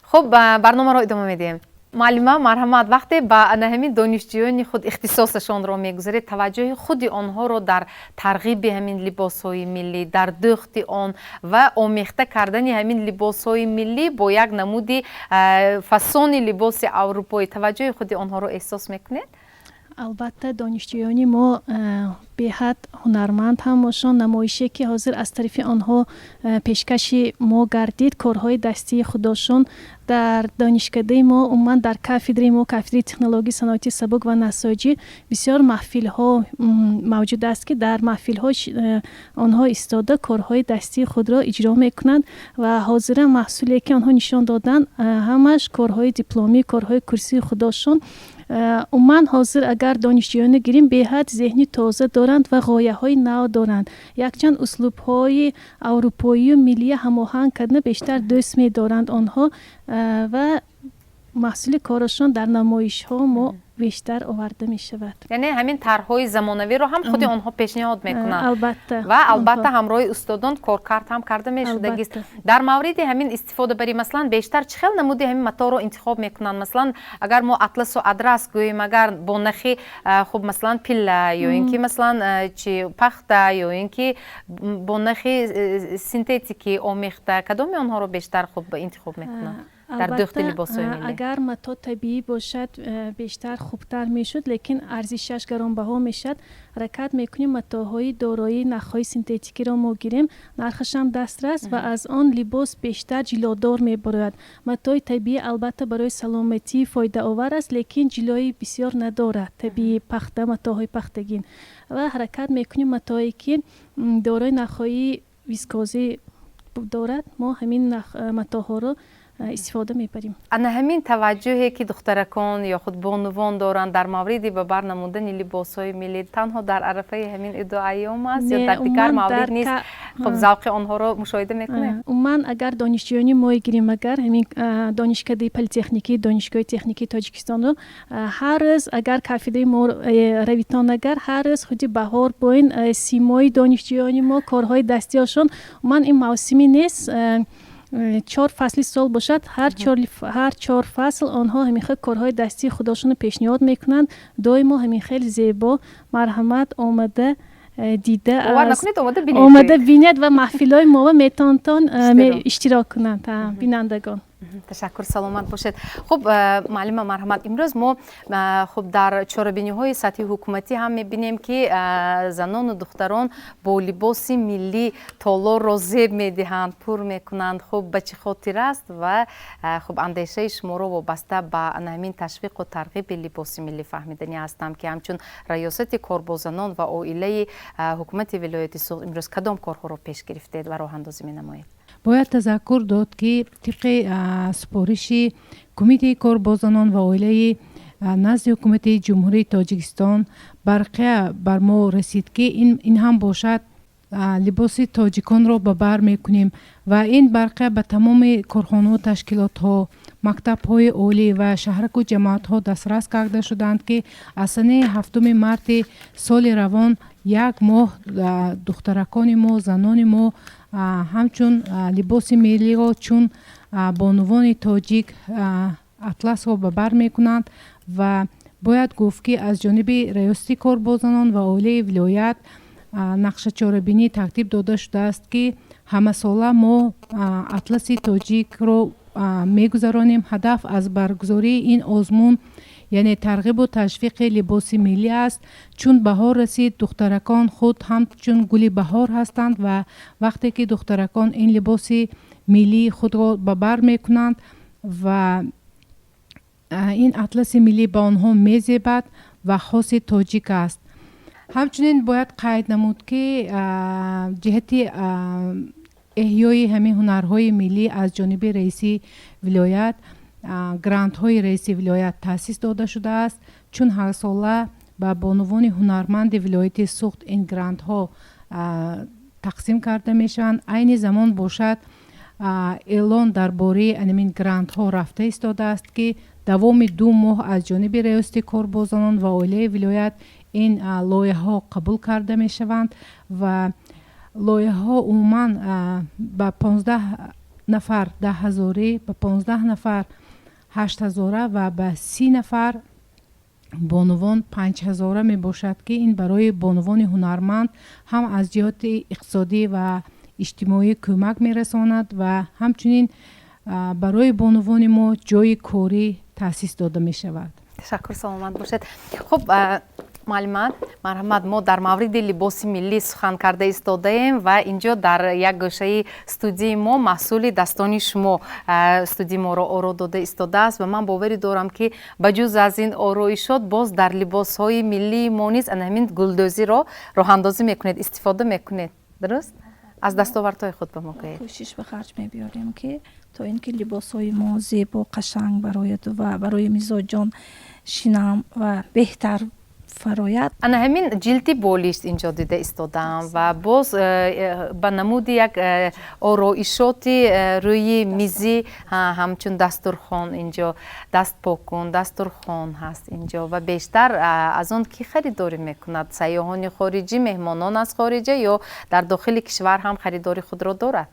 خب برنامه را ادامه میدیم. معلمه مرحمت، وقتی به همین دانشجویان خود اختصاصشان را میگذارید توجه خود آنها را در ترغیب همین لباسهای ملی، در دخت آن و آمیخته کردن همین لباسهای ملی با یک نمودی فسون لباس اروپایی، توجه خود آنها را احساس میکنید؟ البته دانشجویان ما بهت هنرمند هم باشند. نمایشی که حاضر از طرف آنها پیشکش ما گردید، کارهای دستی خودشون در دانشکده ما عموما در کافدره ما، کافدره تکنولوژی صنعتی سبک و نساجی، بسیار محفل ها موجود است که در محفل ها آنها ایستاده کارهای دستی خود را اجرا میکنند و حاضر محصولی که آنها نشان دادن همش کارهای دیپلمی، کارهای کرسی خودشون. عموما حاضر اگر دانشجویان گیریم به حد ذهنی تازه دارند و غایه های نو دارند. یکچند اسلوب های اروپایی و ملی هماهنگ کردن بیشتر دوست می دارند آنها و محصول کارشان در نمایش ها ما بیشتر آورده می شود. یعنی همین طرحهای زمانوی رو هم خود آنها پیشنهاد میکنند. البته. و البته همراه استادان کارکرد هم کرده می شده. در مورد همین استفاده بری مثلا بیشتر چه خیلی نمودی همین متا رو انتخاب میکنند؟ مثلا اگر ما اطلس و ادرس گوییم، اگر با نخی خب مثلا پیله یا اینکه مثلا چی پخته یا اینکه با نخی سینتتیکی آمیخته، کدام آنها رو بیشتر خوب انتخاب میکنند؟ در دخت لباس‌های ملی اگر متا طبیعی باشد بیشتر خوبتر میشد، لیکن ارزشش گرانبها میشد. حرکت میکنیم متاهای دارای نخهای سینتتیکی را ما گیریم، نرخش هم دسترس و از آن لباس بیشتر جلودار میبراید. متای طبیعی البته برای سلامتی فایده آور است، لیکن جلوی بسیار ندارد. طبیعی پخته متاهای پختگین و حرکت میکنیم متایی که دارای نخهای ویسکوزی دارد، ما همین متاها را استفاده میبریم. انا همین توجهی که دخترکان یا خود بانوان دارند در مورد به برنمودن لباس‌های ملی تنها در عرفه همین ایام است یا در دیگر موارد نیست؟ خب ذوق آنها را مشاهده میکنه. من اگر دانشجویانی ما گیریم، اگر همین دانشکده پلی‌تکنیکی، دانشگاه تکنیکی تاجیکستان رو هر روز اگر کافیده ما رویتان، اگر هر روز خودی بهار با این سیمای دانشجویانی ما کارهای دستیشون، من این موسمی نیست 4 فصل سال باشد، هر 4 فصل آنها همین کارهای دستی خودشون پیشنهاد میکنند. دائما همین خیلی زیبا مرحمت آمده دیده آمده بینید و محفلای ما میتونن اشتراک کنند بینندگان. تشکر، سلامت باشید. خب معلم مرحمت، امروز ما خب در چاره‌بینی‌های سطحی حکومتی هم می‌بینیم که زنان و دختران با لباس ملی تالار را زیب می‌دهند، پر می‌کنند. خب به چه خاطر است و خب اندیشه شما را وابسته به همین تشویق و ترغیب لباس ملی فهمیدنی هستم که همچون ریاست کار با زنان و عائله حکومت ولایت سوغد امروز کدام کارها را پیش گرفتید و راه اندازی می‌نمایید؟ باید تذکر داد که طبق سپارش کمیته کار با زنان و عائله نزد حکومت جمهوری تاجیکستان برقه بر ما رسید که این هم باشد لباس تاجیکان را به بر میکنیم و این برقه به تمام کارخانه و تشکیلات ها، مکتب های عالی و شهرک و جماعت ها دسترس کرده شدند که از سنه 7 مارت سال روان 1 ماه دخترکان ما، زنان ما همچون لباس ملی را چون بانوان تاجیک اطلس را به بر میکنند و باید گفت که از جانب ریاستی کار با زنان و عائله ولایت نقشه چاره‌بینی ترتیب داده شده است که همه ساله ما اطلس تاجیک را میگذرانیم. هدف از برگزاری این آزمون یعنی ترغیب و تشویق لباس ملی است، چون بهار رسید دخترکان خود هم چون گل بهار هستند و وقتی که دخترکان این لباس ملی خود را به بر میکنند و این اطلس ملی به آنها میزیبد و خاص تاجیک است. همچنین باید قید نمود که جهت احیای همین هنرهای ملی از جانب رئیس ولایت گرانت های رئیس ولایت تأسیس داده شده است. چون هر ساله به بانوان هنرمند ولایت سوخت این گرانت ها تقسیم کرده میشوند. عین زمان باشد اعلان درباره این گرانت ها رفته ایستاده است که دوام 2 ماه از جانب ریاست کاربازان و عالی ولایت این لایحه ها قبول کرده می شوند و لایحه ها عموما به 15 نفر 10,000، به 15 نفر 8,000 و به 30 نفر بانوان 5,000 می باشد که این برای بانوان هنرمند هم از جهت اقتصادی و اجتماعی کمک می رساند و همچنین برای بانوان ما جای کاری تأسیس داده می شود. تشکر، سلامت باشید. خب معلمان مرحمت، ما در مورد لباس ملی سخن کرده ایستاده ایم و اینجا در یک گوشه استودیوی ما مسئول دستان شما استودیوی ما را آرا داده ایستاده است و من باوری دارم که بجز از این آرایشات باز در لباس های ملی ما نیز همین گلدوزی را راه اندازی میکنید، استفاده میکنید. درست؟ از دستاوردهای خود به ما گویید. کوشش به خرج میبیاریم که تا اینکه لباس های ما زیبا قشنگ برای مزاجان شینم و بهتر فراید. انا همین جلدی بولیست اینجا دیده ایستادم و باز به نمود یک آرایشاتی روی میزی همچون دسترخوان اینجا دست پاکون دسترخوان هست اینجا و بیشتر از اون کی خریداری میکند؟ سیاحان خارجی، مهمانان از خارجه یا در داخل کشور هم خریداری خود را دارد؟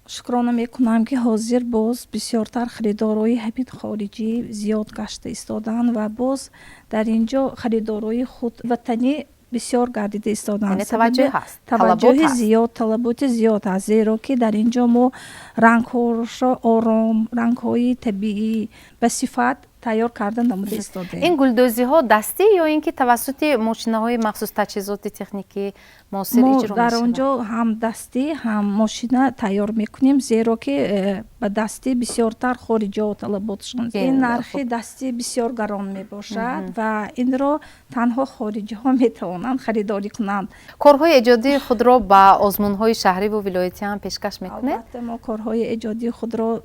شکرانه میکنم که حاضر باز بسیارتر خریدارای همین خارجی زیاد گشته ایستادن و باز در اینجا خریدارای خود وطنی بسیار گردیده ایستادن. یعنی توجه هست، توجه زیاد، طلبات زیاد هست، زیرا که در اینجا ما رنگ‌هاش آرام، رنگ‌های طبیعی به صفت تیار کردن نموده ایستاده. این گلدوزی ها دستی یا اینکه توسط ماشینه های مخصوص تجهیزات تکنیکی معاصر اجرا میشه؟ در اونجا هم دستی هم ماشینه تیار میکنیم، زیرا که به دستی بسیارتر خارجی ها طلباتشون. این نرخ دستی بسیار گران میباشد و این را تنها خارجی ها میتوانند خریداری کنند. کارهای ایجادی خود را به آزمون های شهری و ولایتی هم پیشکش میکنه؟ البته ما کارهای ایجادی خود را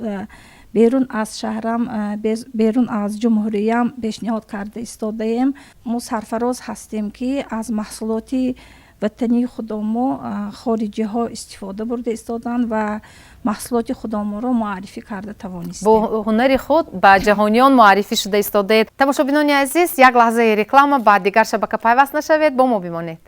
بیرون از شهرم، بیرون از جمهوریم پیشنهاد کرده ایستاده ایم. ما سرفراز هستیم که از محصولات وطنی خودمو خارجی ها استفاده برده ایستادن و محصولات خودمو را معرفی کرده توانستیم. با هنر خود به جهانیان معرفی شده ایستاده. تماشابینان عزیز، یک لحظه رکلام، بعد دیگر شبکه پیوست نشوید، با ما بمانید.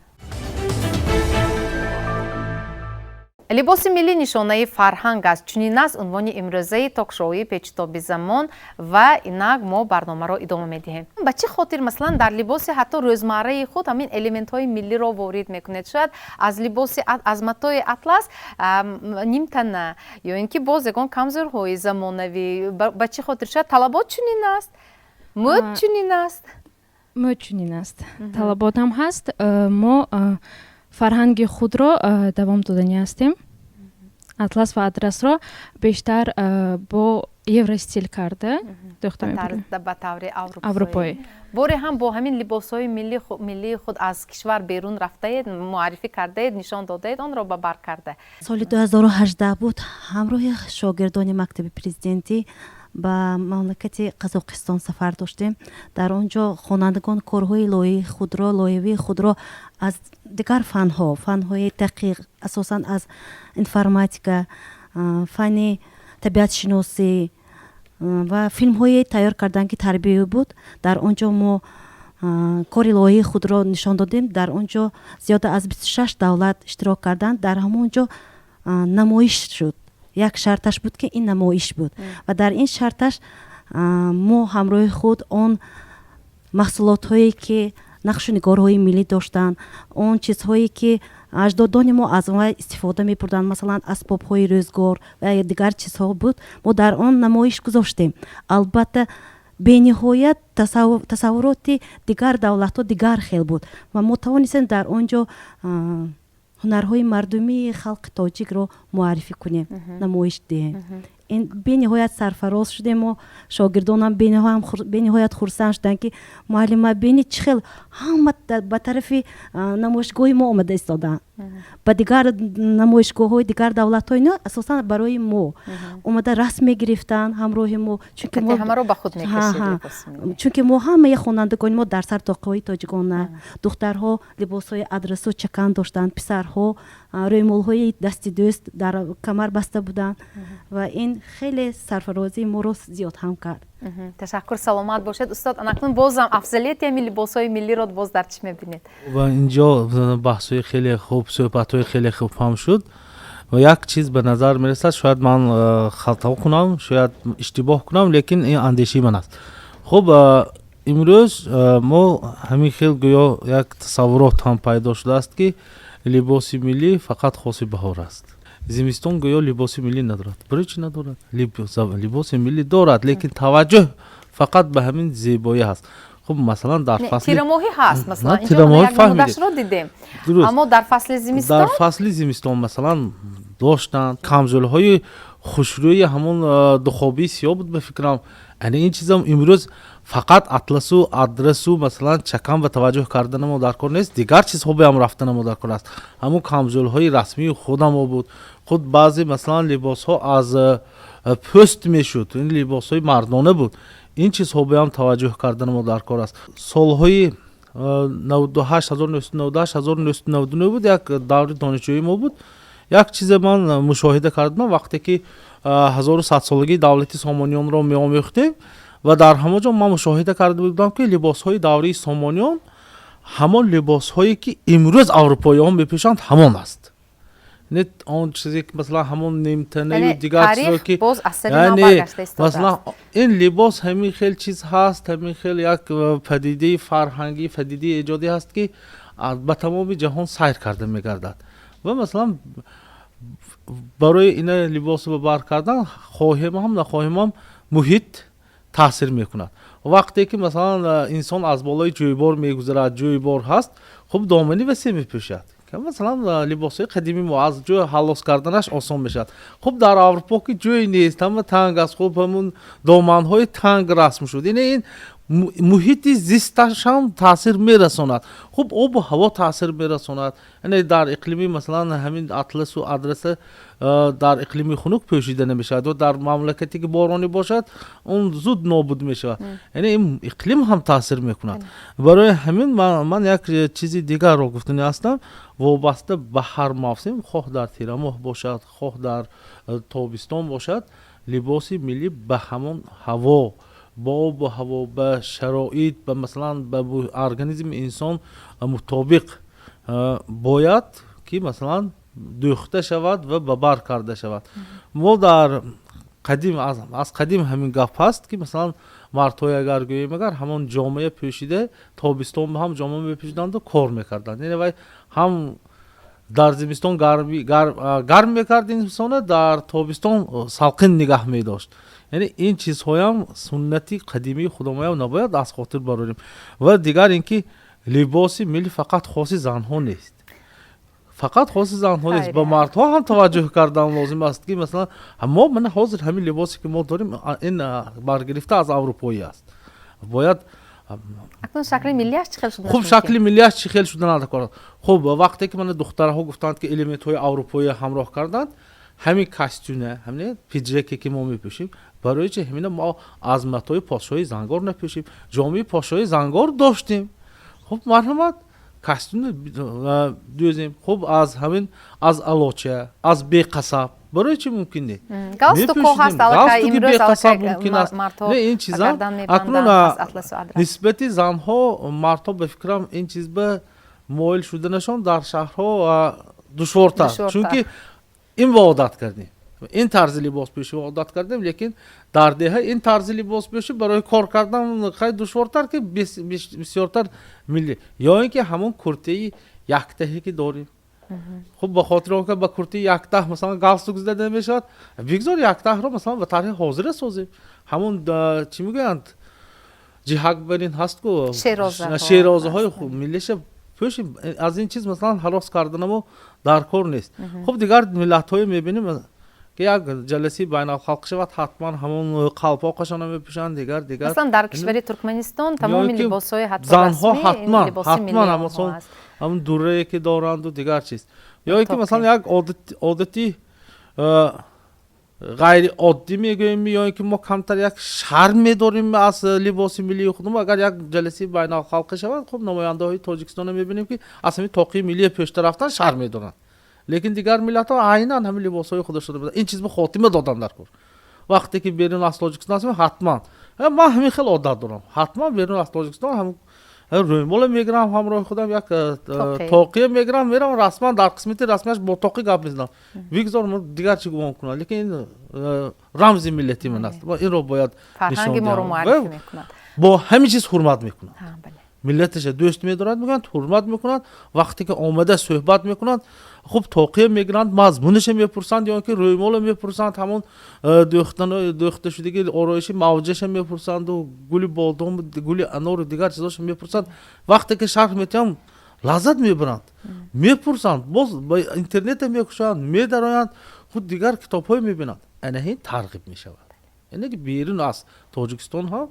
لباس ملی نشانه فرهنگ است. چنین است عنوان امروزه تاکشوی پیچتابی زمان و اینک ما برنامه را ادامه میدهیم. به چه خاطر مثلا در لباس حتی روزمره خود همین الیمنت های ملی را وارد میکنید؟ شاید از لباس از متای اطلس نیم تنه یا اینکه باز یگان کمزورهای زمانوی. به چه خاطر؟ شاید طلبات چنین است، مد چنین است. مد چنین است، طلبات هم هست. ما فرهنگ خود را دوام دادنی هستیم. اطلس و آدرس را بیشتر با یورو استیل کرده دختر میبریم به طور اروپایی. باره هم با همین لباس های ملی خود از کشور بیرون رفته اید، معرفی کرده اید، نشان داده اید، آن را به بر کرده. سال 2018 بود همراه شاگردان مکتب پرزیدنتی به مملکت قزاقستان سفر داشتیم. در آنجا خوانندگان کارهای لایحه‌ای خود را از دیگر فنهای دقیق، اساساً از انفرماتیکا، فن طبیعت شناسی و فیلم های تیار کردن که تربیه بود، در آنجا ما کار لایحه خود را نشان دادیم. در آنجا زیاده از 26 دولت اشتراک کردند. در همونجا نمایش شد. یک شرطش بود که این نمایش بود و در این شرطش ما همراه خود آن محصولات هایی که نقش و نگارهای ملی داشتن، آن چیزهایی که اجدادان ما از آن استفاده می بردن، مثلا اسباب های روزگار و دیگر چیزها بود، ما در آن نمایش گذاشتیم. البته به نهایت تصورات دیگر دولت ها دیگر خیلی بود و ما توانستیم در آنجا هنرهای مردمی خلق تاجیک رو معرفی کنیم، نمایش دهیم. ин бениҳоят сарфароз шудему шогирдонам бениҳоят хурсанд шуданд ки муаллима бини чӣ хел ҳама ба тарафи намоишгоҳи мо омада истоданд ба дигар намоишгоҳҳои дигар давлатҳои но асосан барои мо омада расм мегирифтанд ҳамроҳи мо чунки мо ҳамаи хонандагони мо дар сар тоқаҳои тоҷикона духтарҳо либосҳои адрасу чакан доштанд писарҳо рӯймолҳои дасти дӯст дар камар баста буданд ва ин хеле сарфарозии моро зиёд ҳам кард. ташаккур, саломат бошед устод. Анакнун бозам афзалияти ҳамин либосҳои миллиро боз дар чӣ мебинед? ва инҷо баҳсҳои хеле хуб, суҳбатҳои хеле хуб ҳам шуд ва як чиз ба назар мерасад, шояд ман хато кунам, шояд иштибоҳ кунам, лекин ин андешаи ман аст. хуб имрӯз мо ҳамин хел гӯё як тасаввурот ҳам пайдо шудааст ки либоси миллӣ фақат хоси баҳор аст. зимистон гӯё либоси миллӣ надорад. барои чӣ надорад? Либоси миллӣ дорад, лекин таваҷҷӯҳ фақат ба ҳамин зебоӣ ҳаст. хуб масалан дар фасли тирамоҳӣ ҳаст, масалан тирамоҳӣ намудашро дидем, аммо дар фасли зимистон дар фасли зимистон масалан доштанд камзулҳои хушрӯи ҳамон духобии сиёҳ буд бификрам. ин чизам имрӯз фақат атласу адрасу масалан чакан ба таваҷҷӯҳ кардани мо дар кор нест, дигар чизҳо ҳам рафтани мо дар кор аст. ҳамон камзулҳои расмии худамо буд. худ баъзе масалан либосҳо аз пӯст мешуд, ин либосҳои мардона буд. ин чизҳо ҳам таваҷҷӯҳ кардани мо дар кор аст. солҳои 1998-1999 буд, як даври донишҷӯи мо буд. як чизе ман мушоҳида кардам вақте ки 1100-солагии давлати Сомонёнро меомӯхтем ва дар ҳамон ҷо ман мушоҳида карда будам ки либосҳои даврии Сомонён ҳамон либосҳое ки имрӯз аврупоиён мепӯшанд ҳамон аст. не он чизе ки масалан ҳамон нимтанаю дигар чизо ки масалан ин либос ҳамин хел чиз ҳаст, ҳамин хел як падидаи фарҳангӣ, падидаи эҷодӣ ҳаст ки ба тамоми ҷаҳон сайр карда мегардад. ва масалан барои ина либосо ба бар кардан хоҳем ҳам нахоҳем ҳам муҳит таъсир мекунад. вақте ки масалан инсон аз болои ҷӯйбор мегузарад, ҷӯйбор ҳаст, хуб домани васеъ мепӯшад. масалан либосҳои қадимӣ мо аз ҷӯ ҳаллос карданаш осон мешавад. хуб дар аврупо ки ҷӯй нест, ҳама танг аст, хуб ҳамун доманҳои танг расм шуд. ин муҳити зисташ ҳам таъсир мерасонад. хуб обу ҳаво таъсир мерасонад. дар иқлими масалан ҳамин атласу адраса дар иқлими хунук пӯшида намешавад. дар мамлакате ки боронӣ бошад он зуд нобуд мешавад. ин иқлим ҳам таъсир мекунад. барои ҳамин ман як чизи дигарро гуфтани ҳастам, вобаста ба ҳар мавсим, хоҳ дар тирамоҳ бошад, хоҳ дар тобистон бошад, либоси миллӣ ба ҳамон ҳаво, ба обу ҳаво, ба шароит, ба масалан ба организми инсон мутобиқ бояд ки масалан дӯхта шавад ва ба бар карда шавад. мо дар қадим аз қадим ҳамин гап ҳаст ки масалан мардҳои агар гӯем агар ҳамон ҷомея пӯшида тобистон ба ҳам ҷомея мепӯшиданду кор мекарданд. вай ҳам дар зимистон гарм мекард инсона, дар тобистон салқин нигаҳ медошт. ин чизҳоям суннати қадимии худомоям набояд аз хотир барорем. ва дигар ин ки либоси миллӣ фақат хоси занҳо нест. фақат хоси занҳо нест, ба мардҳо ҳам таваҷҷӯҳ кардан лозим аст ки масалан мо мана ҳозир ҳамин либосе ки мо дорем ин баргирифта аз аврупоӣ аст. бояд акнун шакли миллияш чӣ хел шуда? хуб шакли миллияш чӣ хел шуда надакорад. хуб вақте ки мана духтарҳо гуфтанд ки элементҳои аврупоӣ ҳамроҳ карданд, ҳамин костюне, ҳамин пиҷаке ки мо мепӯшем, барои чӣ ҳамина мо аз матои подшоҳи зангор напӯшем? ҷомаи подшоҳи зангор доштем. хуб марҳамат костюмне дӯзем. хуб аз ҳамин аз алоча, аз беқасаб, барои чӣ мумкин нест? галстуко ҳаст, аллакай имрӯз беқасаб мумкин аст. ин чиза акнун нисбати занҳо мардҳо бификрам ин чиз ба моил шуданашон дар шаҳрҳо душвортар, чунки ин ва одат кардем. ин тарзи либос пӯшӣ одат кардем, лекин дар деҳа ин тарзи либос пӯшӣ барои кор кардан хеле душвортар ки бисёртар миллӣ. ё ин ки ҳамон куртаи яктаҳе ки дорем. хуб ба хотир он ки ба куртаи яктаҳ масалан галстук зада намешавад, бигзор яктаҳро масалан ба тарҳи ҳозира созем. ҳамон чӣ мегӯянд ҷиҳакбарин ҳаст ку шерозаҳои миллиша пӯшем. аз ин чиз масалан ҳарос кардани мо дар кор нест. хуб дигар миллатҳое мебинем که یک جلسه بین الخلق شود حتما همون قلپاقشان میپوشن دیگر مثلا در کشور ترکمنستان تمام لباس‌های حتی زنها رسمی حتما لباس ملی حتما آنها است. همون دوره که دارند و دیگر چیز یا اینکه مثلا یک عادتی غیر عادی میگوییم یا اینکه ما کمتر یک شرم می‌داریم از لباس ملی خودمون. اگر یک جلسه بین الخلق شود خب نماینده های تاجیکستان می‌بینیم که اصلا توقی ملی پیش رفتن شرم می‌دارن، لیکن دیگر ملت‌ها عیناً همین لباس‌های خودش رو این چیز به خاتمه دادن در کار. وقتی که بیرون از تاجیکستان هستیم حتما من همین خیلی عادت دارم حتما بیرون از تاجیکستان هم رویمال میگیرم همراه خودم یک توقیه میگیرم میرم رسما در قسمت رسمیش با توقی گپ میزنم بگذار من دیگر چی گمان کنم، لیکن این رمز ملتی من است و این رو باید فرهنگ ما رو معرفی میکنند با همین چیز حرمت میکنند ملتش دوست می‌دارند میگن حرمت میکنند وقتی که آمده صحبت میکنند خب توقیه میگیرند مضمونش میپرسند یا اینکه رویمال میپرسند همون دوخته شدگی آرایشی موجش میپرسند و گل بادام گل انار و دیگر چیزاش میپرسند وقتی که شرح میتیم لذت میبرند میپرسند باز با اینترنت میکشند میدرایند خود دیگر کتاب‌های میبینند این ترغیب میشود. یعنی که بیرون از تاجیکستان ها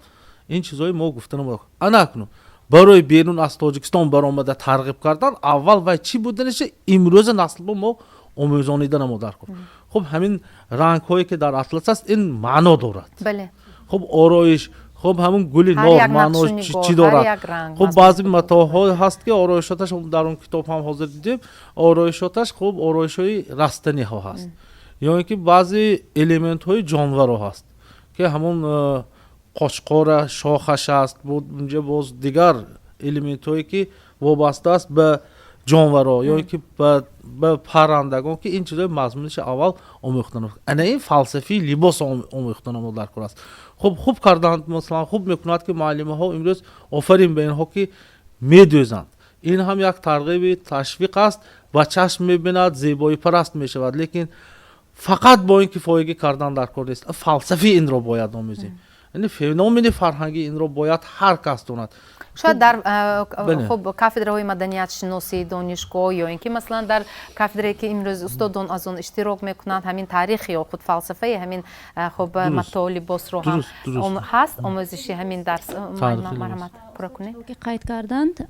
این چیزای ما گفتن ما انا کنم برای بیرون از تاجیکستان برآمده ترغیب کردن اول و چی بودنش امروز نسل ما آموزانیدن ما در کن. خب همین رنگ هایی که در اطلس است این معنا دارد. بله. خب آرایش خب همون گل نور معناش چی دارد. خب بعضی متاها هست که آرایشاتش در اون کتاب هم حاضر دیدیم آرایشاتش خب آرایش های رستنی ها هست یا اینکه بعضی الیمنت های جانور ها هست که همون قاشقار شاخش است بود اونجا باز دیگر الیمنت هایی که وابسته است به جانورها یا اینکه به پرندگان که این چیزای مضمونش اول آموختن انا این فلسفی لباس آموختن ما در کار است. خب خوب کردند مثلا خوب میکنند که معلمه ها امروز آفرین به اینها که میدوزند این هم یک ترغیب تشویق است و چشم میبیند زیبایی پرست میشود لیکن فقط با اینکه فایده کردن در کار نیست فلسفی این را باید آموزیم. یعنی فنومن فرهنگی این رو باید هر کس داند. شاید در خب کافدرهای مدنیت شناسی دانشگاه یا اینکه مثلا در کافدری که امروز استادان از اون اشتراک میکنند همین تاریخی یا خود فلسفه همین خب مطالب باس رو هم هست آموزشی همین درس مرحمت پورا کنید که قید کردند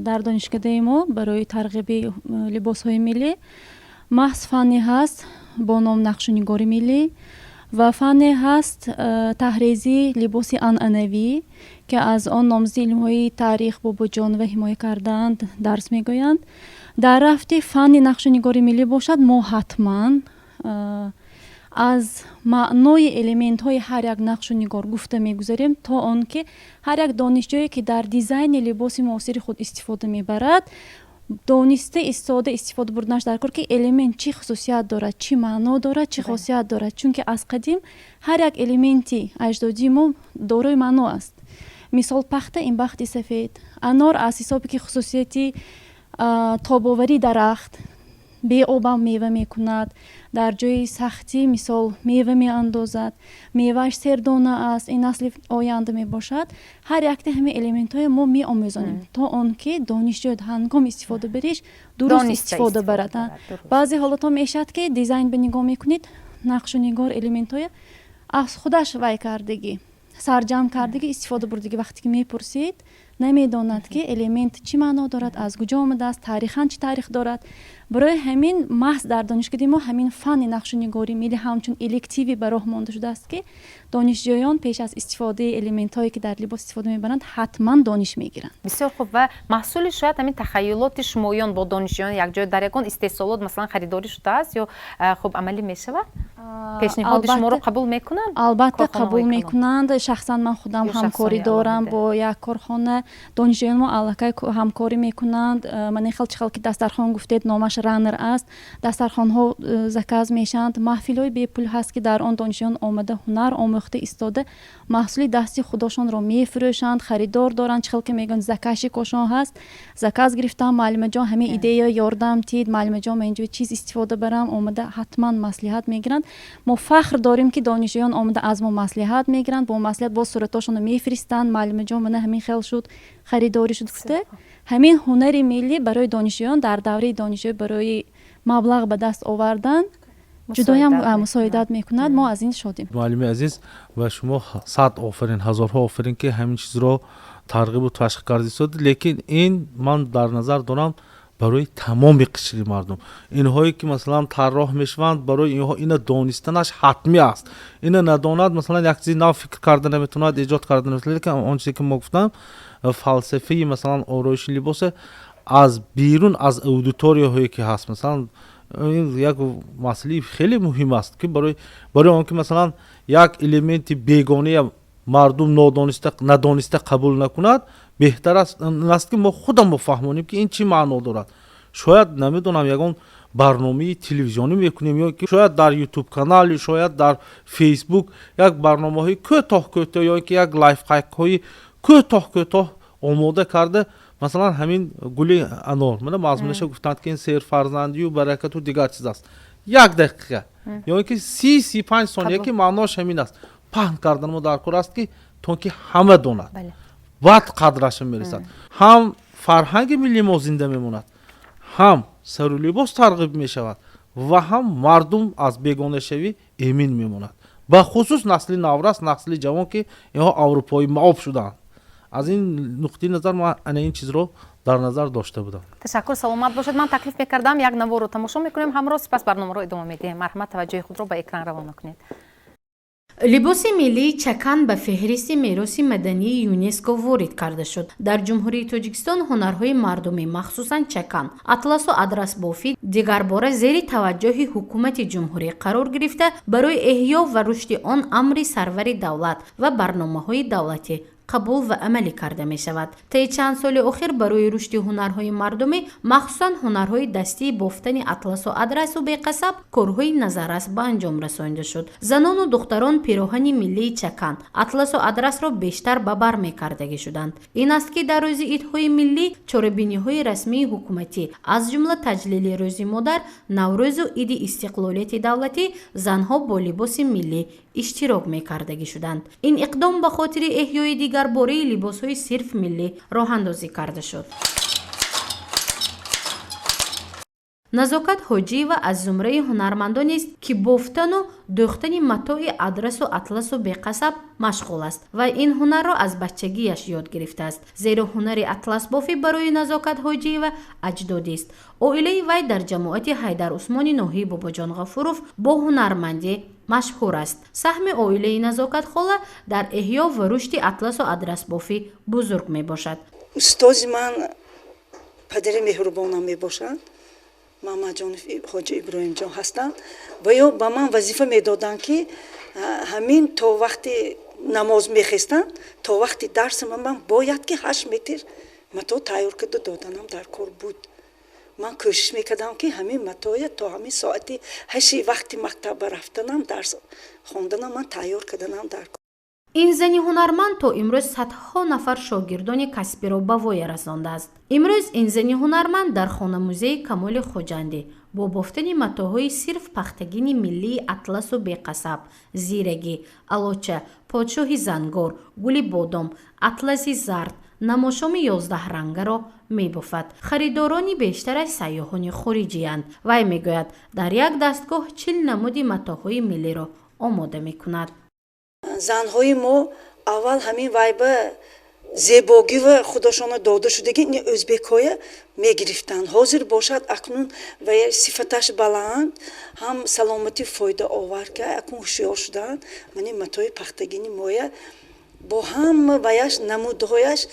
در دانشکده ما برای ترغیب لباس های ملی محض فنی هست با نام نقشه‌نگاری ملی و فن هست تحریزی لباسی عنعنوی که از آن نامزد علم‌های تاریخ بابا جان و حمایت کردند درس میگویند. در رفته فن نقشه‌نگاری ملی باشد ما حتما از معنای الیمنت های هر یک نقشه‌نگار گفته میگذاریم تا آنکه هر یک دانشجویی که در دیزاین لباس معاصر خود استفاده میبرد دانسته استفاده بردنش در کار که الیمنت چی خصوصیت دارد چی معنا دارد چی خاصیت دارد چون که از قدیم هر یک الیمنتی اجدادی ما دارای معنا است. مثال پخته این بخت سفید انار از حسابی که خصوصیتی تاباوری درخت به آبم میوه میکند در جای سختی مثال میوه میاندازد میوهش سردانه است این نسل آینده میباشد هر یک همه الیمنت های ما میآموزانیم تا آنکه دانشجو هنگام استفاده بریش درست استفاده برد. بعضی حالات ها میشد که دیزاین به نگاه میکنید نقش و نگار الیمنت های از خودش وای کردگی سرجم کردگی استفاده بردگی وقتی که میپرسید نمیداند که الیمنت چی معنا دارد از کجا آمده است تاریخاً چی تاریخ دارد. برای همین محض در دانشکده ما همین فن نقشه‌نگاری ملی همچون الکتیوی به راه مانده شده است که دانشجویان پیش از استفاده الیمنت هایی که در لباس استفاده میبرند حتما دانش میگیرند. بسیار خوب و محصول شاید همین تخیلات شمایان با دانشجویان یک جای در یکان استحصالات مثلا خریداری شده است یا خب عملی میشود پیشنهاد شما رو قبول میکنند؟ البته قبول میکنند. شخصا من خودم همکاری دارم با یک کارخانه دانشجویان ما علاقه همکاری میکنند. من خیلی که دسترخوان گفتید نامش رانر است دسترخوان ها زکاز میشند محفل های بی پول هست که در آن دانشجویان آمده هنر آموخته ایستاده محصول دستی خودشان را میفروشند خریدار دارند چخل که میگن زکاشی کوشان هست زکاز گرفتم معلم جان همه ایده یاردم تید معلم جان من اینجوری چیز استفاده برم آمده حتما مصلحت میگیرند. ما فخر داریم که دانشجویان آمده از ما مصلحت میگیرند با مصلحت با صورتاشون میفرستند معلم جان من همین خیل شد خریداری شد گفته همین هنر ملی برای دانشجویان در دوره دانشجویی برای مبلغ به دست آوردن ҷудоям мусоидат мекунад. мо аз ин шодим. муаллими азиз ва шумо 100 офарин, ҳазорҳо офарин ки ҳамин чизро тарғибу ташвиқ кардисод, лекин ин ман дар назар дорам барои тамоми қишри мардум. Инҳое ки масалан тарроҳ мешаванд, барои инҳо ина донистанаш ҳатмӣ аст. Ина надонад масалан як чизи нав фикр карда наметавонад, эҷод карда наметавонад. Лекин он чизе ки мо гуфтам, фалсафаи масалан ороиши либосе аз бирун аз аудиторияҳое ки ҳаст, масалан ин як масъалаи хеле муҳим аст ки барои он ки масалан як элементи бегонаи мардум надониста қабул накунад, беҳтар аст ки мо худам фаҳмонем ки ин чӣ маъно дорад. Шояд намедонам ягон барномаи телевизионӣ мекунем ё ки шояд дар YouTube канали, шояд дар Facebook як барномаҳои кӯтоҳ ё ки як лайфхакҳои кӯтоҳ омода карда, масалан ҳамин гули анор мана мазмунаша гуфтанд ки ин серфарзандию баракату дигар чиз аст. Як дақиқа ё ки 30-35 сония ки маънош ҳамин аст. پهن کردن ما در کار است که تا که همه داند وقت قدرش میرسد هم فرهنگ ملی ما زنده میموند هم سر و لباس ترغیب میشود و هم مردم از بیگانه شوی امین میموند به خصوص نسل نوراس نسل جوان که اینها اروپایی معاب شدند از این نقطه نظر ما این چیز رو در نظر داشته بودم. تشکر سلامت باشید. من تکلیف میکردم یک نوار رو تماشا میکنیم همراه سپس برنامه رو ادامه میدیم. مرحمت توجه خود رو به اکران روانه کنید. لباس ملی چکن به فهرست میراث مدنی یونسکو وارد کرده شد. در جمهوری تاجیکستان هنرهای مردمی مخصوصاً چکن، اطلس و ادرس بافی دیگر باره زیر توجه حکومت جمهوری قرار گرفته برای احیا و رشد آن امر سرور دولت و برنامه‌های دولتی قبول و عملی کرده می شود. طی چند سال اخیر برای رشد هنرهای مردمی مخصوصاً هنرهای دستی بافتن اطلس و ادرس و بیقصب کارهای نظررس به انجام رسانده شد. زنان و دختران پیراهن ملی چکن، اطلس و ادرس را بیشتر به بر می کردگی شدند. این است که در روز عیدهای ملی چاره‌بینی‌های رسمی حکومتی از جمله تجلیل روز مادر، نوروز و عید استقلالیت دولتی زنها با لباس ملی اشتراک می کردگی شدند. این اقدام به خاطر احیای دیگر باره لباس‌های صرف ملی راه اندازی کرده شد. نزاکت حاجی و از زمره هنرمندان است که بافتن و دوختن متاع ادرس و اطلس و بیقصب مشغول است و این هنر را از بچگیش یاد گرفته است. زیرا هنر اطلس بافی برای نزاکت حاجی و اجدادی است. عائله وی در جماعت حیدر عثمانی ناحیه باباجان غفوروف با هنرمندی مشهور است. سهم عائله نزاکت خاله در احیا و رشد اطلس و ادرس بافی بزرگ می باشد. استاد من پدر مهربانم می باشد. ماما جان حاجی ابراهیم جان هستند و یا با من وظیفه میدادند که همین تا وقتی نماز میخواستند تا وقتی درس من باید که 8 متر متاع تیار کرده دادنم در کار بود. من کوشش میکردم که همین متاع تا همین ساعت 8 وقتی مکتب رفتنم درس خواندنم من تیار کردنم در کار. این زنی هنرمند تا امروز صدها نفر شاگردان کسبی را به وای رسانده است. امروز این زنی هنرمند در خانه موزه کمال خوجندی با بافتن متاعهای صرف پختگین ملی اطلس و بیقصب، زیرگی، الاچه، پادشاه زنگار، گل بادام، اطلس زرد، نماشام 11 رنگه را می بافد. خریدارانی بیشتر سیاحان خارجی اند. وی می گوید در یک دستگاه 40 نمود متاعهای ملی را آماده می کند. زنهای ما اول همین وایبه زیباگی و خودشان داده شده که این ازبک‌های میگرفتند. حاضر باشد اکنون و صفتش بلند هم سلامتی فایده آور که اکنون هوشیار شدند. من متاع پختگینی مایه با هم ویش نمودهایش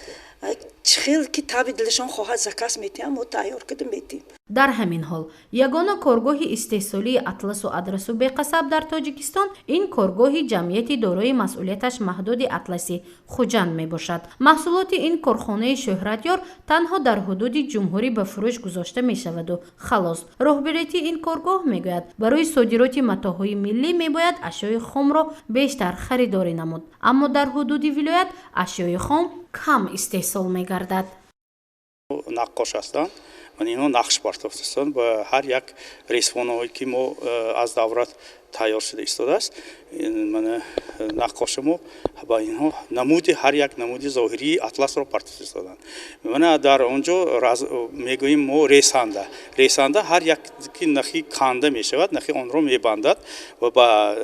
چخیل که تابی دلشان خواهد زکاس میتیم و تیار کده میتیم. در همین حال یگانه کارگاه استحصالی اطلس و ادرس و بیقصب در تاجیکستان این کارگاه جمعیتی دارای مسئولیتش محدود اطلسی خوجند می باشد. محصولات این کارخانه شهرتیار تنها در حدود جمهوری به فروش گذاشته می شود و خلاص. رهبری این کارگاه می گوید برای صادرات متاعهای ملی می باید اشیاء خام را بیشتر خریداری نمود، اما در حدود ولایت اشیاء خام کم استحصال می گردد. نقاش هستند و اینها نقش برداشتند و هر یک رسانه‌ای که ما از دولت تیار شده ایستاده است. من نقاشمو با اینها نمود هر یک نمودی ظاهری اطلس رو پرتوس دادن. من در اونجا میگوییم ما ریسانده هر یک نخی کانده میشود، نخی آن رو میبندد و با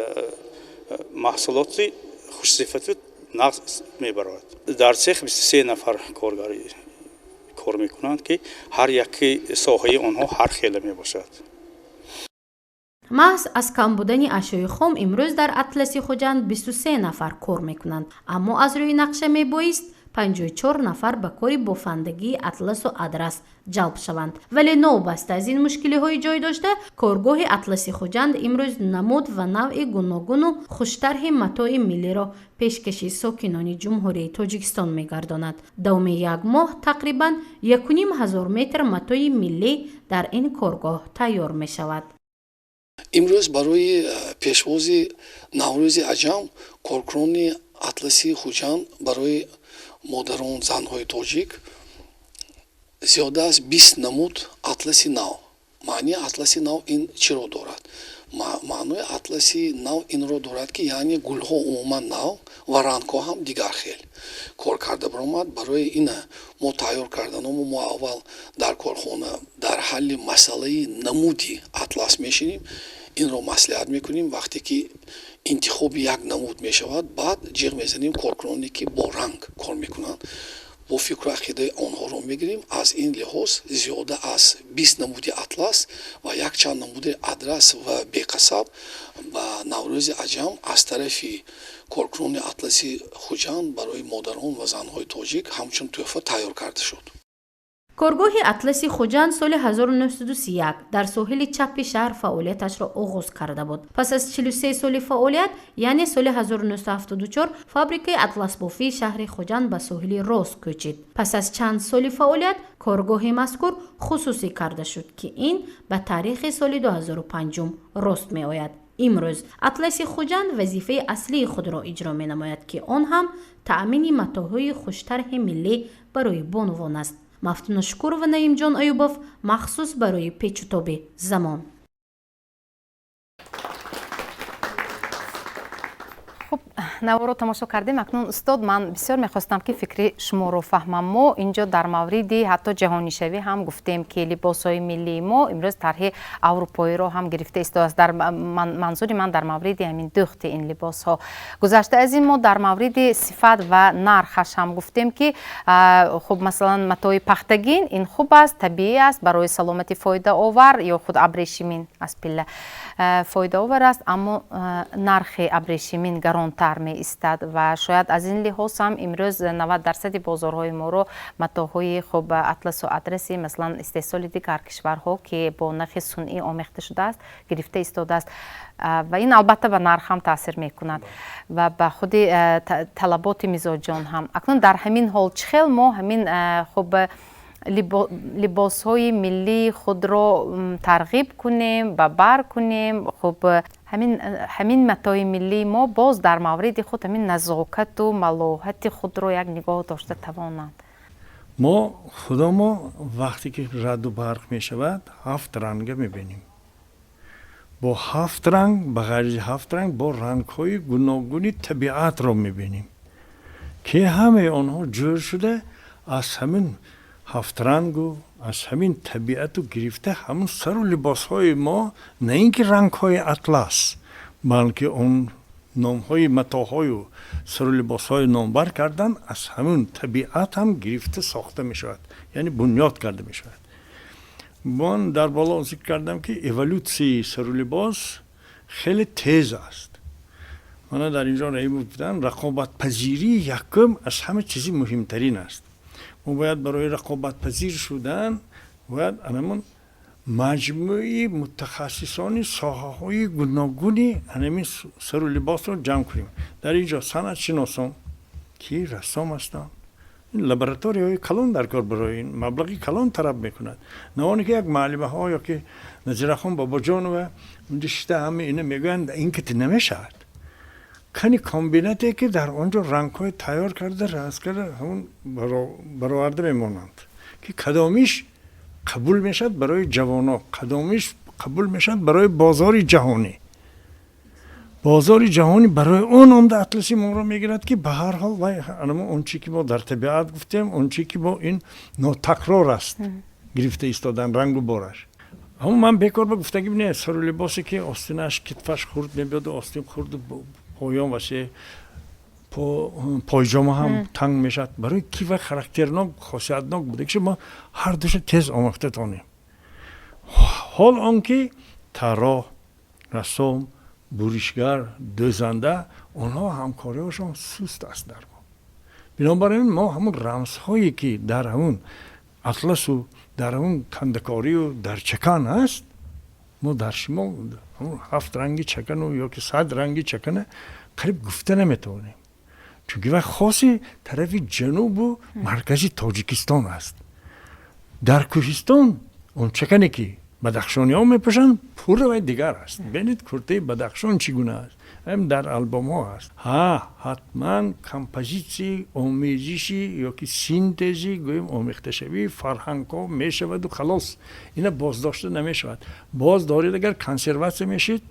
محصولات خوش صفت نقص میبرد. در سیخ 23 نفر کارگری کار میکنند که هر یک ساحه آنها هر خیلی میباشد. محض از کم بودن اشیاء خام امروز در اطلس خوجند 23 نفر کار میکنند، اما از روی نقشه میبایست 54 نفر به کار بافندگی اطلس و ادرس جلب شوند. ولی نوبسته از این مشکلی های جای داشته، کارگاه اطلس خوجند امروز نمود و نوع گوناگون و خوشطرح متاع ملی را پیشکش ساکنان جمهوری تاجیکستان میگرداند. دوام یک ماه تقریبا 1.5 متر متاع ملی در این کارگاه تیار می شود. امروز برای پیشواز نوروز عجم کارکنان اطلسی خوجند برای مادران زنهای تاجیک زیاده از 20 نمود اطلسی نو. معنی اطلسی نو این چی رو دارد؟ معنی اطلسی نو این رو دارد که یعنی گلها عموما نو و رنگها هم دیگر خیل کار کرده برآمد. برای این ما تیار کردن و ما اول در کارخانه در حل مسئله نمودی اطلس میشینیم، این رو مصلحت میکنیم. وقتی که انتخاب یک نمود میشود بعد جیغ میزنیم کارکنانی که با رنگ کار میکنند با فکر و عقیده آنها رو میگیریم. از این لحاظ زیاده از 20 نمودی اطلس و یک چند نمودی ادرس و بیقصب و نوروز عجم از طرف کارکنان اطلسی خوجند برای مادران و زنهای تاجیک همچون تحفه تیار کرده شد. کارگاه اطلسی خوجند سال 1931 در ساحل چپ شهر فعالیتش را آغاز کرده بود. پس از 43 سال فعالیت یعنی سال 1974 فابریکه اطلس بافی شهر خوجند به ساحل راست کوچید. پس از چند سال فعالیت کارگاه مذکور خصوصی کرده شد که این به تاریخ سال 2005 راست می آید. امروز اطلس خوجند وظیفه اصلی خود را اجرا می نماید که آن هم تأمین متاعهای خوشطرح ملی برای بانوان است. مفتون شکور و نعیم جان ایوبوف مخصوص برای پیچ تاب زمان. خب نوا رو تماشا کردیم. اکنون استاد من بسیار میخواستم که فکری شما رو فهمم. ما اینجا در موردی حتی جهانی شوی هم گفتیم که لباسهای ملی ما امروز طرح اروپایی رو هم گرفته است. در منظور من در مورد همین دوخت این لباس ها گذشته از این ما در مورد صفت و نرخش هم گفتیم که خب مثلا متاع پختگین این خوب است، طبیعی است، برای سلامتی فایده آور یا خود ابریشمین از پله فایده آور است، اما نرخ ابریشمین گرانتر می استد و شاید از این لحاظ هم امروز 90% بازارهای ما رو متاعهای خوب اطلس و ادرسی مثلا استحصال دیگر کشورها که با نرخ صنعی آمیخته شده است گرفته ایستاده است و این البته به نرخ هم تاثیر میکند و به خود طلبات مزاجان هم. اکنون در همین حال چخیل ما همین خوب لباس های ملی خود را ترغیب کنیم و بر کنیم. خب همین متاع ملی ما باز در مورد خود همین نزاکت و ملاحت خود را یک نگاه داشته توانند. ما خدا ما وقتی که رد و برق می شود 7 رنگ می بینیم. با 7 رنگ به غیر 7 رنگ با رنگ های گوناگون طبیعت را می بینیم که همه آنها جور شده از همین 7 رنگ و از همین طبیعت و گرفته همون سر و لباس های ما، نه اینکه رنگ های اطلس بلکه اون نام های متاع های و سر و لباس های نامبر کردن از همون طبیعت هم گرفته ساخته می شود، یعنی بنیاد کرده می شود. من در بالا ذکر کردم که اولوسی سر و لباس خیلی تیز است. من در اینجا رأی بودم رقابت پذیری یکم از همه چیزی مهمترین است. ما باید برای رقابت پذیر شدن باید انمون مجموعی متخصصان ساحه های گوناگونی همین سر و لباس رو جمع کنیم. در اینجا صنعت شناسان که رسام هستند، این لابراتوری های کلان در کار برای این مبلغی کلان طلب میکنند. نه آنی که یک معلمه ها یا که نظیر خان بابا جان و اونجا همه اینه میگویند این که نمیشد. کنی کامبیناتی که در آنجا رنگ های تیار کرده رأس کرده همون برآورده میمونند که کدامیش قبول میشد برای جوانا، کدامیش قبول میشد برای بازار جهانی. بازار جهانی برای اون عمده اطلسی ما رو میگیرد که به هر حال وای اون چی که ما در طبیعت گفتیم اون چی که با این ناتکرار است گرفته ایستادن رنگ و بارش. اما من بیکار به گفتگی نه سر و لباسی که آستینش کتفش خورد میبید و آستین خورد و پایان واسه پایجامه هم تنگ میشد برای کی و خاراکترناک خاصیتناک بوده که ما هر دوش تز آموخته تانیم. حال آنکه طراح، رسام، بوریشگر، دوزنده اونها همکاریشون سست است در ما. بنابراین ما همون رمزهایی که در همون اطلس و در همون کندکاری و در چکن هست ما در شما همون 7 رنگی چکن و یا که 100 رنگی چکن قریب گفته نمیتونیم چون که خاصی طرف جنوب و مرکزی تاجیکستان است. در کوهستان اون چکنی که بدخشانی ها میپوشن پور و دیگر است. ببینید کرته بدخشان چگونه است. هم در البوم ها است. حتما کمپوزیسی، آمیزشی یا که سینتزی گویم آمیخته شوی فرهنگ ها میشود و خلاص اینا بازداشته نمیشود. باز دارید اگر کنسرواسیون میشید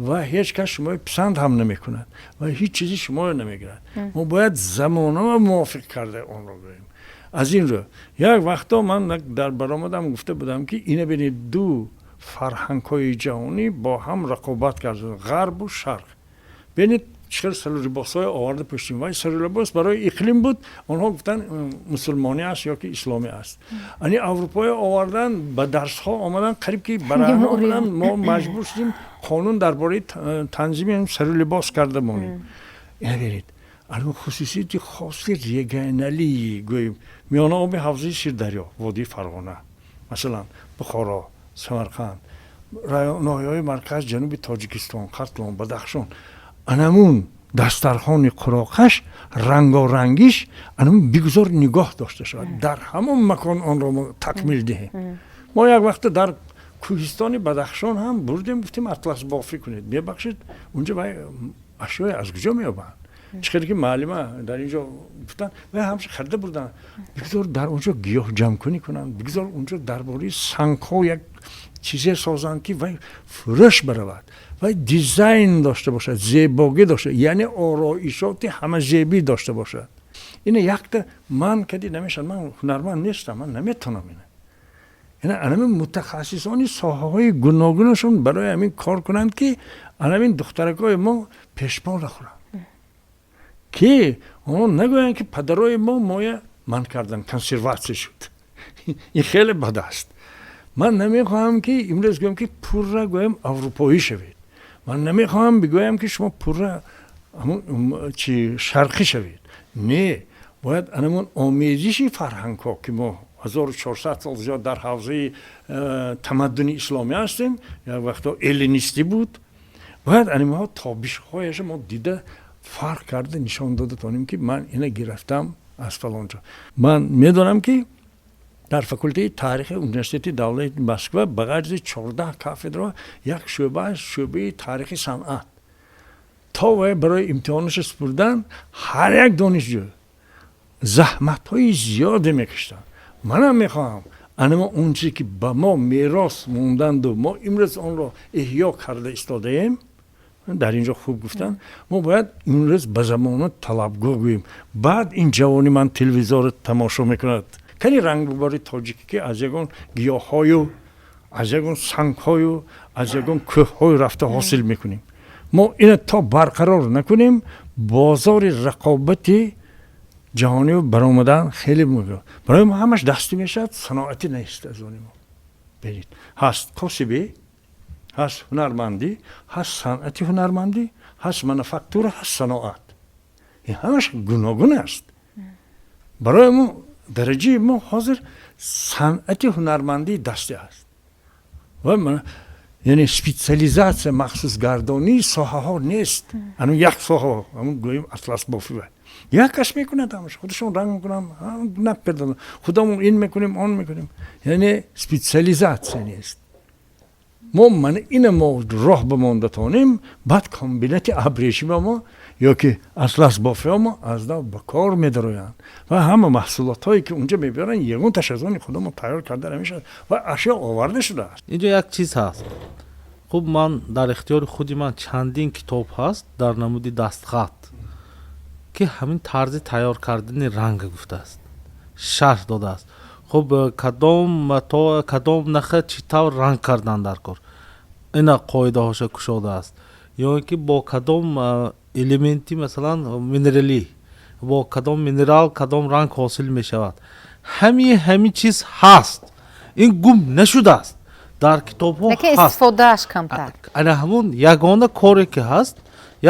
و هیچ کس شما پسند هم نمیکند و هیچ چیزی شما رو نمیگیرد. ما باید زمانه موافق کرده اون رو گویم. از این رو یک وقتا من در برآمدم گفته بودم که اینه ببینید دو فرهنگ‌های جهانی با هم رقابت کردن غرب و شرق. ببینید چقدر سر لباس‌های آورده پشتیم وای سر لباس برای اقلیم بود اونها گفتن مسلمانی است یا که اسلامی است. یعنی اروپای آوردن با درس‌ها آمدن قریب که برای ما مجبور شدیم قانون درباره تنظیم سر لباس کرده مونیم. اینه ببینید الان خصوصیت خاصی ریگنالی گویم میانه آب حوزه شیردریا وادی فرغانه مثلا بخارا سمرقند ناحیه‌های مرکز جنوب تاجیکستان قرتلان بدخشان انمون دسترخوان قراقش رنگارنگیش انمون بگذار نگاه داشته شود در همون مکان آن را ما تکمیل دهیم. ما یک وقت در کوهستان بدخشان هم بردیم گفتیم اطلس بافی کنید ببخشید اونجا اشیاء از کجا میابند چقدر که معلمه در اینجا گفتن و همش خرده بردن بگذار در اونجا گیاه جمع کنی کنن بگذار اونجا درباره سنگ‌ها یک چیزی سازن که وای فرش برود وای دیزاین داشته باشد زیبایی داشته یعنی آرایشات همه زیبی داشته باشد. اینه یک تا من کدی نمیشن من هنرمند نیستم من نمیتونم اینه همین متخصصانی ساحه‌های گوناگونشون برای همین کار کنند که همین دخترکای ما پشپا نخورن که اون نگوین که پدرای ما مایه من کردن کنسرواسی شد. این خیلی بد است. من نمیخواهم که امروز گویم که پور را گویم اروپایی شوید. من نمیخواهم بگویم که شما پور را چی شرقی شوید. نه باید انمون آمیزشی فرهنگ ها که ما 1400 سال زیاد در حوزه تمدن اسلامی هستیم یا وقتا الینیستی بود باید انمها تابش هایش ما دیده فرق کرده نشان داده تانیم که من اینه گرفتم از فلانجا. من میدونم که در فکولته تاریخ اونیورسیته دولت مسکو بغرض 14 کافدرا یک شعبه تاریخ صنعت تا برای امتحانش سپردن هر یک دانشجو زحمت های زیاده میکشتن. منم میخوام انما اون چیزی که با ما میراث موندند و ما امروز اون رو احیا کرده ایستاده ایم در اینجا خوب گفتن ما باید امروز به زمان طلبگاه گوییم. بعد این جوانی من تلویزیون تماشا میکند کلی رنگ بباری تاجیکی که از یکون گیاه های و از یکون سنگ های و از یکون کوه های رفته حاصل میکنیم. ما این تا برقرار نکنیم بازار رقابت جهانی و برآمدن خیلی مهمه. برای ما همش دستی میشد صناعتی نیست از اون ما برید هست کاسبی هست هنرمندی هست صنعتی هنرمندی هست منوفکتور هست صناعت این همش گوناگون است. برای ما درجه ما حاضر صنعتی هنرمندی دستی است و من یعنی اسپیسیالیزاسیون مخصوص گردانی ساحه ها نیست. همون یک ساحه همون گوییم اطلس بافی یک کس میکنه دامش خودشون رنگ میکنم نپردن خودمون این میکنیم آن میکنیم یعنی اسپیسیالیزاسیون نیست. ما راه بمانده تانیم بعد کامبینت ابریشمی ما یا که اطلس بافی ما از دا به کار میدرویند و همه محصولات هایی که اونجا میبرن یگون تشخیصانی خودمون تیار کرده نمیشه و اشیا آورده شده است. اینجا یک چیز هست хуб ман дар ихтиёри худи ман чандин китоб ҳаст дар намуди дастхат ки ҳамин тарзи тайёр кардани ранга гуфтааст, шарҳ додааст. хуб кадом наха чӣ тавр ранг кардан дар кор, ина қоидаҳоша кушодааст. ё ин ки бо кадом элементи масалан минералӣ, бо кадом минерал кадом ранг ҳосил мешавад. ҳамин чиз ҳаст, ин гум нашудааст, дар китобҳо Lekin ҳаст. istifodaаш камтар. ана ҳамун ягона коре ки ҳаст,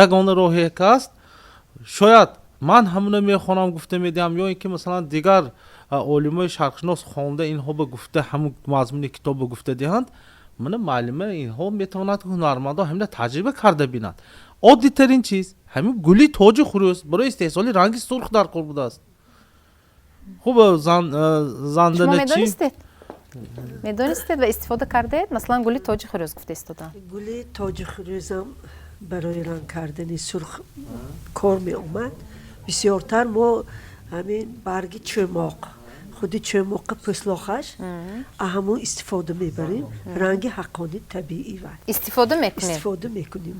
ягона роҳе ки ҳаст, шояд ман ҳамуна мехонам гуфта медиҳам, ё ин ки масалан дигар олимои шарқшинос хонда инҳо ба гуфта ҳамун мазмуни китобро гуфта диҳанд, мана маълума инҳо метавонад ҳунармандо ҳамина таҷриба карда бинанд. оддитарин чиз ҳамин гули тоҷи хурӯс барои истеҳсоли ранги сурх дар кор будааст. хуб занданачӣ медонистед ва истифода кардед? Маслан гули тоҷи хурӯз гуфта истодан. گلی تاج خروزم برای رنگ کردن سرخ کار می اومد. بسیارتر ما همین برگ چماق خودی چماق پسلاخش همون استفاده میبریم. رنگ حقانی طبیعی و استفاده میکنیم.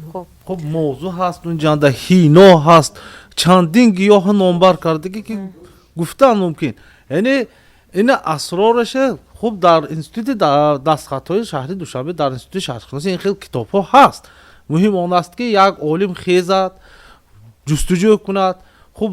خب موضوع هست اونجا هینا هست چندین گیاه نامبر کرده که گفتن ممکن یعنی این اسرارشه. خب در انستیتوت دستخطهای شهری دوشنبه در انستیتوت شهرشناسی این خیلی کتاب ها هست. مهم آن است که یک عالم خیزد جستجو کند، خب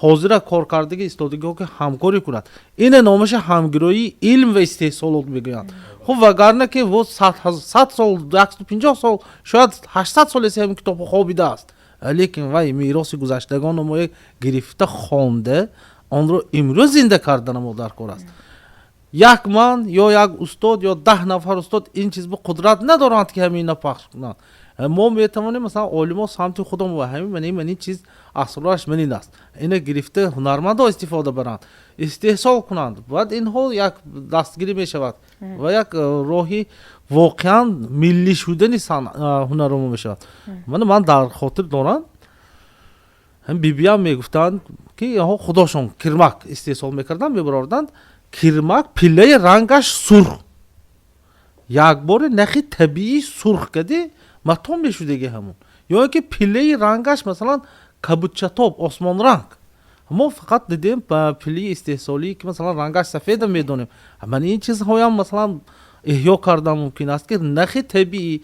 حاضر کار کردگی ایستادگی ها که همکاری کند. این نامش همگرایی علم و استحصالات میگویند. خب وگرنه که وہ 100 سال 150 سال شاید 800 سال است همین کتاب ها خوابیده است، لیکن وای میراث گذشتگان ما گرفته خوانده آن رو امروز زنده کردن ما در کار است. یک من یا یک استاد یا 10 نفر استاد این چیز به قدرت ندارند که همین پخش کنند. ما میتوانیم مثلا علما سمت خودم و همین این چیز اسرارش منین است، اینا گرفته هنرمندا استفاده برند، استحصال کنند، بعد اینها یک دستگیری میشود و یک راهی واقعا ملی شدن هنرمند میشود. من در خاطر دارم هم بیبیام میگفتند که ها خداشون کرمک استحصال میکردن میبردند، کرمک پله رنگش سرخ یک بار نخی طبیعی سرخ کردی مطمئن میشودگی همون، یا که پله رنگش مثلا کبوتچتاب آسمان رنگ، ما فقط دیدیم پله استحصالی که مثلا رنگش سفید میدونیم. من این چیزهایی هم مثلا احیا کردن ممکن است که نخی طبیعی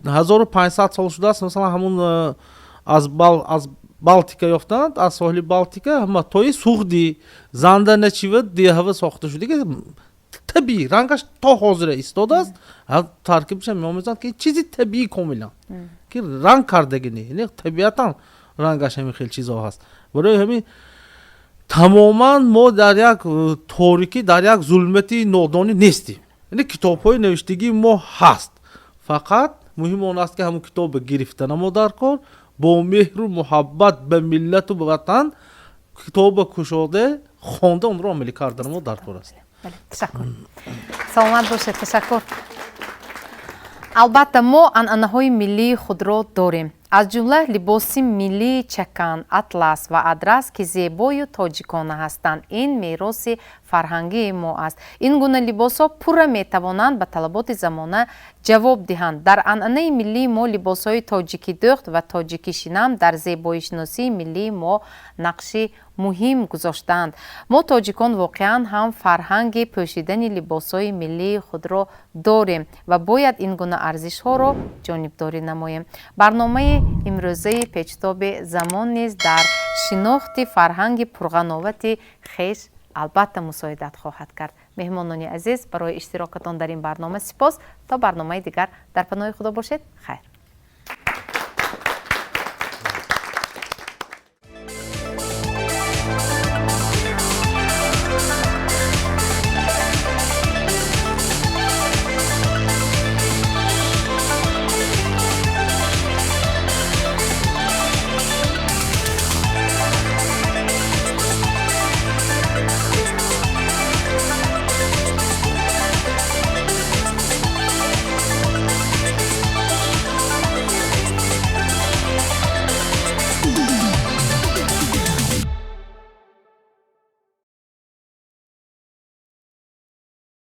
1500 سال شده است، مثلا همون از Балтика ёфтанд, аз соҳили Балтика матои суғди занда начива деҳава сохта шуда ки табиӣ рангаш то ҳозира истодааст. таркибша меомезанд ки чизи табиӣ комилан ки ранг кардагӣ не, яъне табиатан рангаш ҳамин хел чизо ҳаст. барои ҳамин тамоман мо дар як торикӣ дар як зулмати нодонӣ нестем. яъне китобҳои навиштагии мо ҳаст, фақат муҳим он аст ки ҳамун китобро гирифтана мо дар кор با مهر و محبت به ملت و به وطن کتاب کشاده خوانده اون رو عملی کردن ما در کار است. تشکر. سلامت باشید. تشکر. البته ما анъанаҳои миллии худро дорем. аз ҷумла либоси миллии чакан, атлас ва адрас ки зебою тоҷикона ҳастанд. ин мероси фарҳангии мо аст. ин гуна либосҳо пурра метавонанд ба талаботи замона ҷавоб диҳанд. дар анъанаи миллии мо либосҳои тоҷикӣ дӯхт ва тоҷикӣ шинам дар зебоишиносии миллии мо нақши муҳим гузоштаанд. мо тоҷикон воқеан ҳам фарҳанги пӯшидани либосҳои миллии худро дорем ва бояд ин гуна арзишҳоро ҷонибдорӣ намоем. барномаи имрӯзаи печтоби замон низ дар шинохти фарҳанги пурғановати хеш албатта мусоидат хоҳад кард. меҳмонони азиз, барои иштирокатон дар ин барнома сипос. то барномаи дигар дар паноҳи худо бошед. хайр.